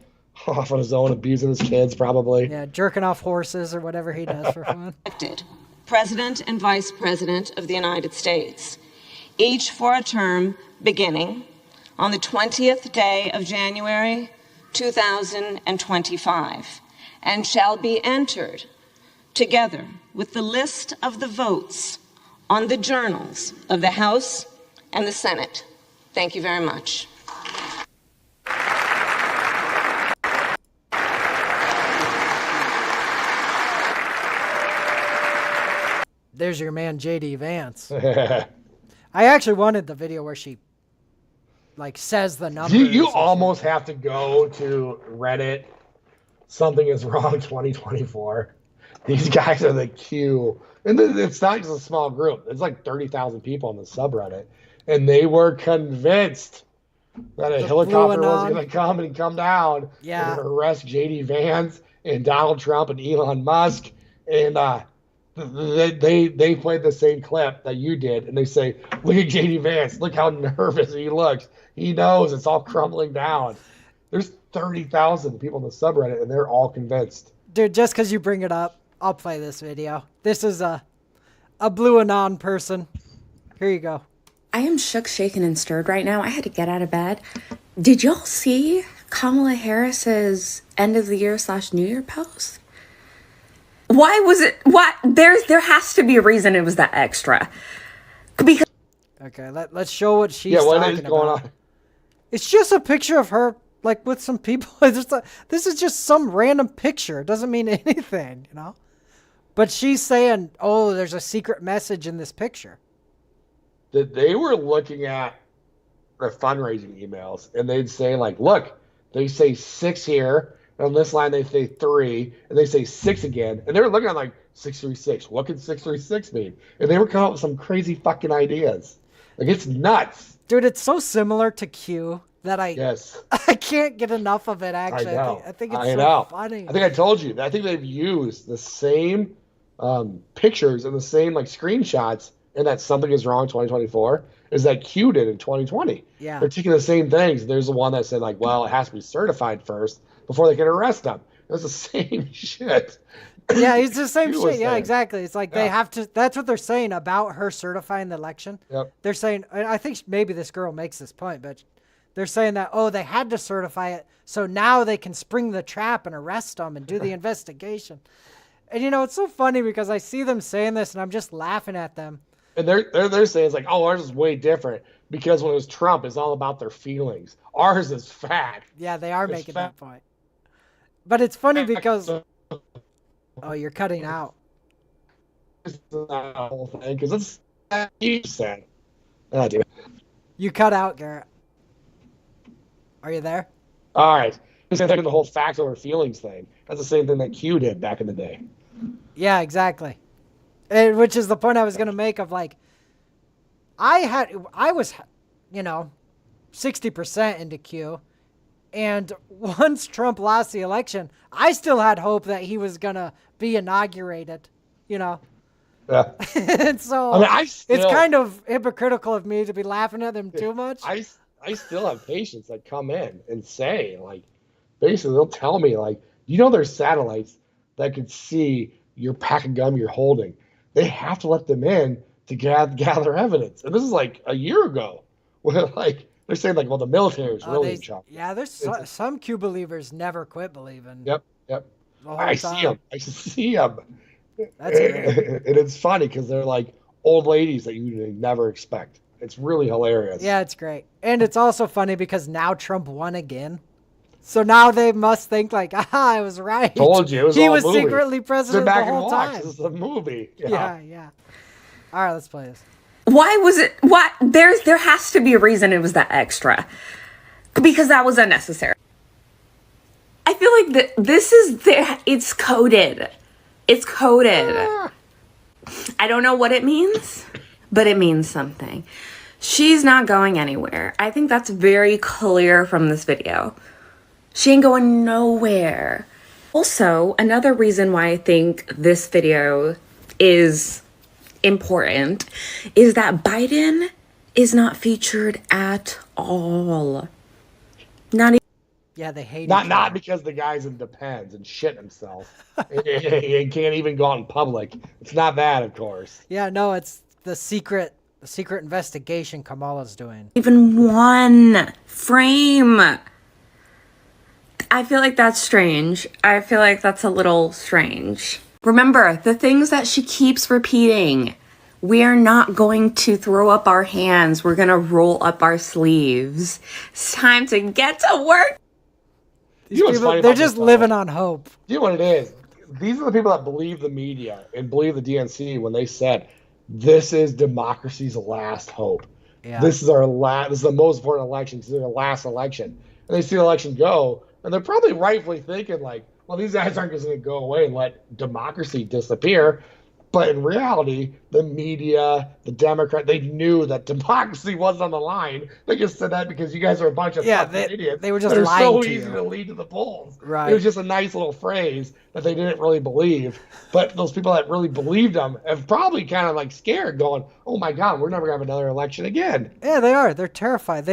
off on his own, abusing his kids probably. Yeah, jerking off horses or whatever he does for fun. President and Vice President of the United States, each for a term beginning on the 20th day of January 2025, and shall be entered together with the list of the votes on the journals of the House and the Senate. Thank you very much. There's your man, J.D. Vance. I actually wanted the video where she, like, says the numbers. You almost have to go to Reddit. Something is wrong 2024. These guys are the Q. And it's not just a small group. It's like 30,000 people on the subreddit. And they were convinced that a helicopter was going to come and come down and arrest J.D. Vance and Donald Trump and Elon Musk. And they played the same clip that you did, and they say, look at J.D. Vance. Look how nervous he looks. He knows it's all crumbling down. There's 30,000 people in the subreddit, and they're all convinced. Dude, just because you bring it up, I'll play this video. This is a Blue Anon person. Here you go. I am shook, shaken, and stirred right now. I had to get out of bed. Did y'all see Kamala Harris's end of the year / New Year post? Why was it? What? There has to be a reason it was that extra. Because okay, let's show what she's talking what is going about. on? It's just a picture of her, like, with some people. This is just some random picture. It doesn't mean anything, you know? But she's saying, oh, there's a secret message in this picture. That they were looking at the fundraising emails, and they'd say, like, look, they say 6 here. On this line, they say 3, and they say 6 again. And they were looking at like 636. What could 636 mean? And they were coming up with some crazy fucking ideas. Like, it's nuts. Dude, it's so similar to Q that I can't get enough of it, actually. I think it's so funny. I think I told you. I think they've used the same pictures and the same like screenshots in that Something Is Wrong 2024 is that Q did in 2020. Yeah. They're taking the same things. There's the one that said, like, well, it has to be certified first before they can arrest them. It's the same shit. Yeah, it's the same shit. Yeah, exactly. It's like they have to. That's what they're saying about her certifying the election. Yep. They're saying, I think maybe this girl makes this point, but they're saying that, oh, they had to certify it, so now they can spring the trap and arrest them and do the investigation. And, you know, it's so funny because I see them saying this and I'm just laughing at them. And they're saying it's like, oh, ours is way different because when it was Trump, it's all about their feelings. Ours is fact. Yeah, they are making that point. But it's funny because... Oh, you're cutting out. Because it's you said. Oh, dude. You cut out, Garrett. Are you there? All right. The whole facts over feelings thing. That's the same thing that Q did back in the day. Yeah, exactly. Which is the point I was going to make of, like, I was, you know, 60% into Q. And once Trump lost the election, I still had hope that he was going to be inaugurated, you know. Yeah. And so I mean, it's kind of hypocritical of me to be laughing at them too much. I still have patients that come in and say, like, basically they'll tell me, like, you know, there's satellites that could see your pack of gum you're holding. They have to let them in to gather evidence. And this is like a year ago where, like, they're saying, like, well, the military is really in charge. Yeah, there's some Q believers never quit believing. Yep. I see them. That's great. And it's funny because they're like old ladies that you never expect. It's really hilarious. Yeah, it's great. And it's also funny because now Trump won again. So now they must think like, I was right. Told you, it was he all was movie. secretly president the Sit back and whole watch. time. This is a movie. Yeah. Yeah. All right, let's play this. Why was it? Why there has to be a reason it was that extra, because that was unnecessary. I feel like this is there. It's coded. It's coded. I don't know what it means, but it means something. She's not going anywhere. I think that's very clear from this video. She ain't going nowhere. Also, another reason why I think this video is important is that Biden is not featured at all. Not even. Yeah, they hate Not because the guy's in Depends and shit himself. He can't even go out in public. It's not that, of course. Yeah, no, it's the secret investigation Kamala's doing. Even one frame. I feel like that's strange. I feel like that's a little strange. Remember, the things that she keeps repeating. We are not going to throw up our hands. We're going to roll up our sleeves. It's time to get to work. These people, they're just living on hope. You know what it is? These are the people that believe the media and believe the DNC when they said, this is democracy's last hope. Yeah. This is this is the most important election. This is their last election. And they see the election go, and they're probably rightfully thinking like, well, these guys aren't just going to go away and let democracy disappear. But in reality, the media, the Democrat, they knew that democracy was on the line. They just said that because you guys are a bunch of fucking idiots. They were just that are lying so to easy you. to lead to the polls. Right. It was just a nice little phrase that they didn't really believe. But those people that really believed them have probably kind of like scared, going, "Oh my God, we're never gonna have another election again." Yeah, they are. They're terrified.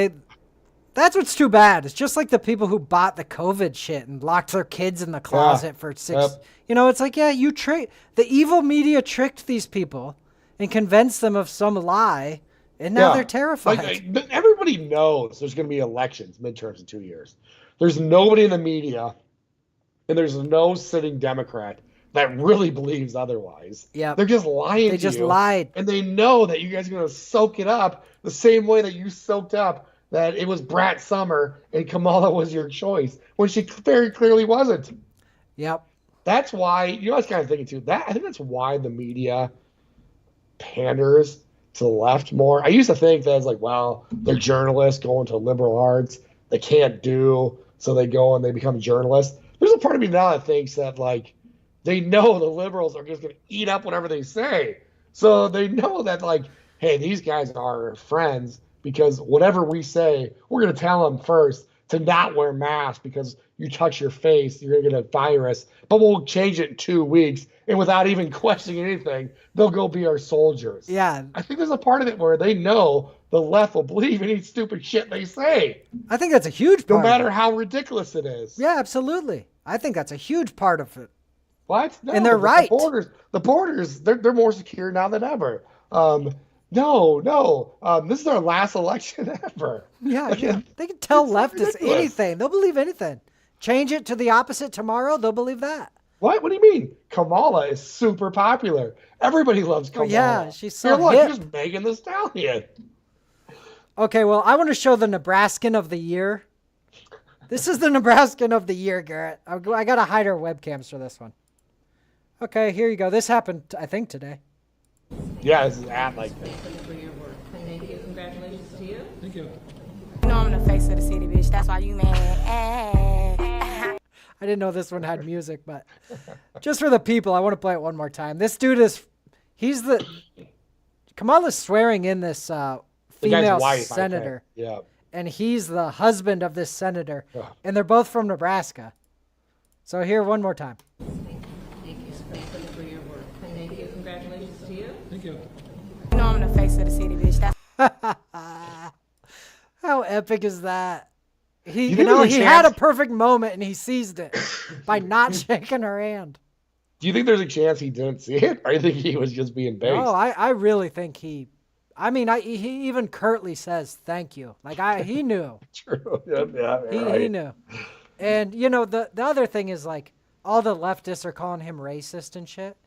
That's what's too bad. It's just like the people who bought the COVID shit and locked their kids in the closet for 6. Yep. You know, it's like, yeah, the evil media tricked these people and convinced them of some lie, and now they're terrified. Like, everybody knows there's going to be elections, midterms in 2 years. There's nobody in the media, and there's no sitting Democrat that really believes otherwise. Yeah, they're just lying. They to just you, lied, and they know that you guys are going to soak it up the same way that you soaked up that it was Brett Summer and Kamala was your choice when she very clearly wasn't. Yep. That's why, you know, I was kind of thinking too, I think that's why the media panders to the left more. I used to think that it's like, well, they're journalists going to liberal arts. They can't do, so they go and they become journalists. There's a part of me now that thinks that, like, they know the liberals are just going to eat up whatever they say. So they know that, like, hey, these guys are friends because whatever we say, we're going to tell them first to not wear masks because you touch your face, you're going to get a virus, but we'll change it in 2 weeks. And without even questioning anything, they'll go be our soldiers. Yeah. I think there's a part of it where they know the left will believe any stupid shit they say. I think that's a huge part. No matter how ridiculous it is. Yeah, absolutely. I think that's a huge part of it. What? No, and they're right. The borders, they're more secure now than ever. This is our last election ever. Yeah, they can tell leftists anything. They'll believe anything. Change it to the opposite tomorrow, they'll believe that. What? What do you mean? Kamala is super popular. Everybody loves Kamala. Yeah, she's so hip. hip. She's Megan Thee Stallion. Okay, well, I want to show the Nebraskan of the year. This is the Nebraskan of the year, Garrett. I got to hide our webcams for this one. Okay, here you go. This happened, I think, today. Yeah, this is at like this. For your work. Thank you. Congratulations to you. Thank you. You know I'm the face of the city, bitch. That's why you mad. I didn't know this one had music, but just for the people, I want to play it one more time. This dude Kamala's swearing in this female senator. Yeah. And he's the husband of this senator. Yeah. And they're both from Nebraska. So here, one more time. Thank you for your work. Thank you. Congratulations to you. Thank you. You know I'm the face of the city, bitch. How epic is that? He had a perfect moment and he seized it by not shaking her hand. Do you think there's a chance he didn't see it? Or do you think he was just being based? No, I really think he even curtly says thank you. Like he knew. True. Yeah, he knew. And you know, the other thing is like all the leftists are calling him racist and shit,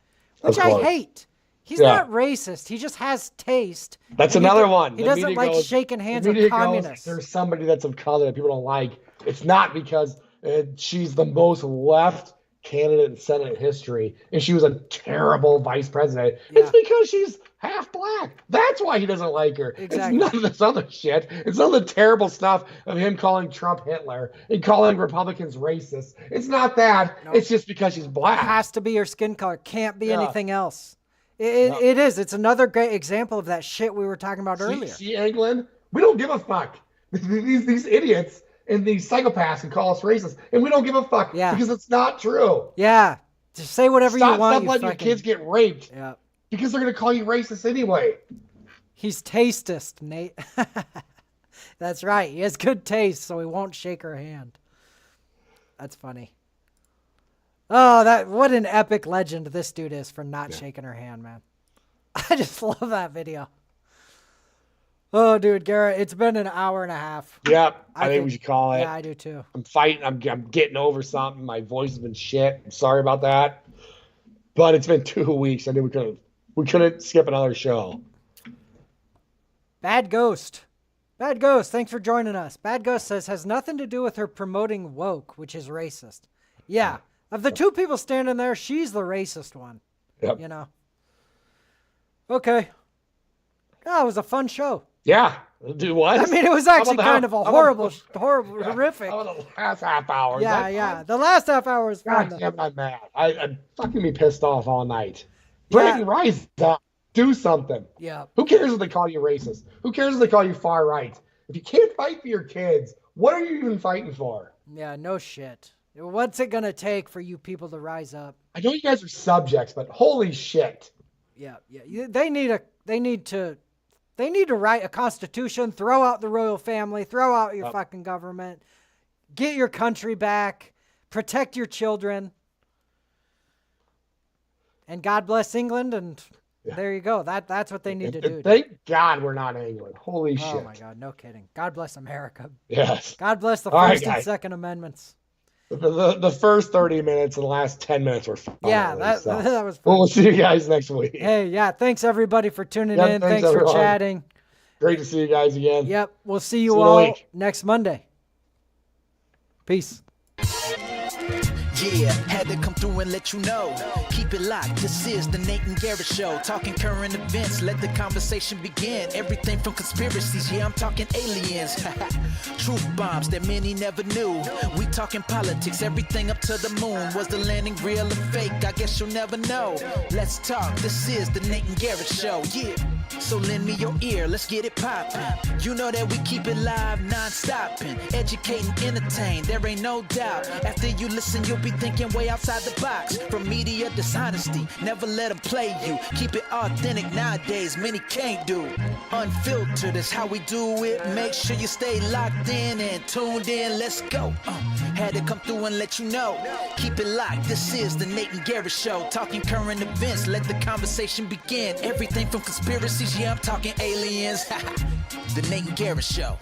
which I hate. He's not racist. He just has taste. That's another one. He doesn't like shaking hands with communists. There's somebody that's of color that people don't like. It's not because and she's the most left candidate in Senate history, and she was a terrible vice president. Yeah. It's because she's half black. That's why he doesn't like her. Exactly. It's none of this other shit. It's none of the terrible stuff of him calling Trump Hitler and calling Republicans racist. It's not that. No. It's just because she's black. It has to be her skin color. Can't be Yeah. anything else. It is. It's another great example of that shit we were talking about earlier. See, England? We don't give a fuck. These idiots and these psychopaths can call us racist, and we don't give a fuck because it's not true. Yeah. Just say whatever you want. Stop letting your kids get raped because they're going to call you racist anyway. He's tastist, Nate. That's right. He has good taste, so he won't shake her hand. That's funny. Oh, what an epic legend this dude is for not shaking her hand, man. I just love that video. Oh, dude, Garrett, it's been an hour and a half. Yep, I think we should call it. Yeah, I do too. I'm fighting. I'm getting over something. My voice has been shit. I'm sorry about that. But it's been 2 weeks. I knew we couldn't skip another show. Bad Ghost. Bad Ghost, thanks for joining us. Bad Ghost says, has nothing to do with her promoting woke, which is racist. Yeah. Of the two people standing there, she's the racist one. Yep. You know. Okay. Oh, it was a fun show. Yeah. Do what? I mean, it was actually kind of a horrible, horrific. How about the last half hour? Yeah. The last half hour was fun. God damn, I'm mad. I'm fucking be pissed off all night. Brandon, rise up. Do something. Yeah. Who cares if they call you racist? Who cares if they call you far right? If you can't fight for your kids, what are you even fighting for? Yeah, no shit. What's it gonna take for you people to rise up? I know you guys are subjects, but holy shit. Yeah. They need to write a constitution, throw out the royal family, throw out your fucking government, get your country back, protect your children. And God bless England, and there you go. That's what they need to do. Thank God we're not England. Holy shit. Oh my God, no kidding. God bless America. Yes. God bless the All First right, and Second Amendments. The first 30 minutes and the last 10 minutes were fun. Yeah, that was fun. Well, we'll see you guys next week. Hey, yeah, thanks everybody for tuning in. Thanks for everyone. chatting. Great to see you guys again. Yep, we'll see you you in a all week. next Monday. Peace. Yeah, had to come through and let you know. Keep it locked, this is the Nate and Garrett Show. Talking current events, let the conversation begin. Everything from conspiracies, yeah, I'm talking aliens. Truth bombs that many never knew. We talking politics, everything up to the moon. Was the landing real or fake? I guess you'll never know. Let's talk, this is the Nate and Garrett Show, yeah. So lend me your ear, let's get it poppin'. You know that we keep it live, non-stopping. Educating, entertain, there ain't no doubt. After you listen, you'll be thinking way outside the box. From media dishonesty, never let them play you. Keep it authentic nowadays, many can't do. Unfiltered is how we do it. Make sure you stay locked in and tuned in, let's go. Had to come through and let you know. Keep it locked, this is the Nate and Garrett Show. Talking current events, let the conversation begin. Everything from conspiracies, yeah, I'm talking aliens. The Nate and Garrett Show.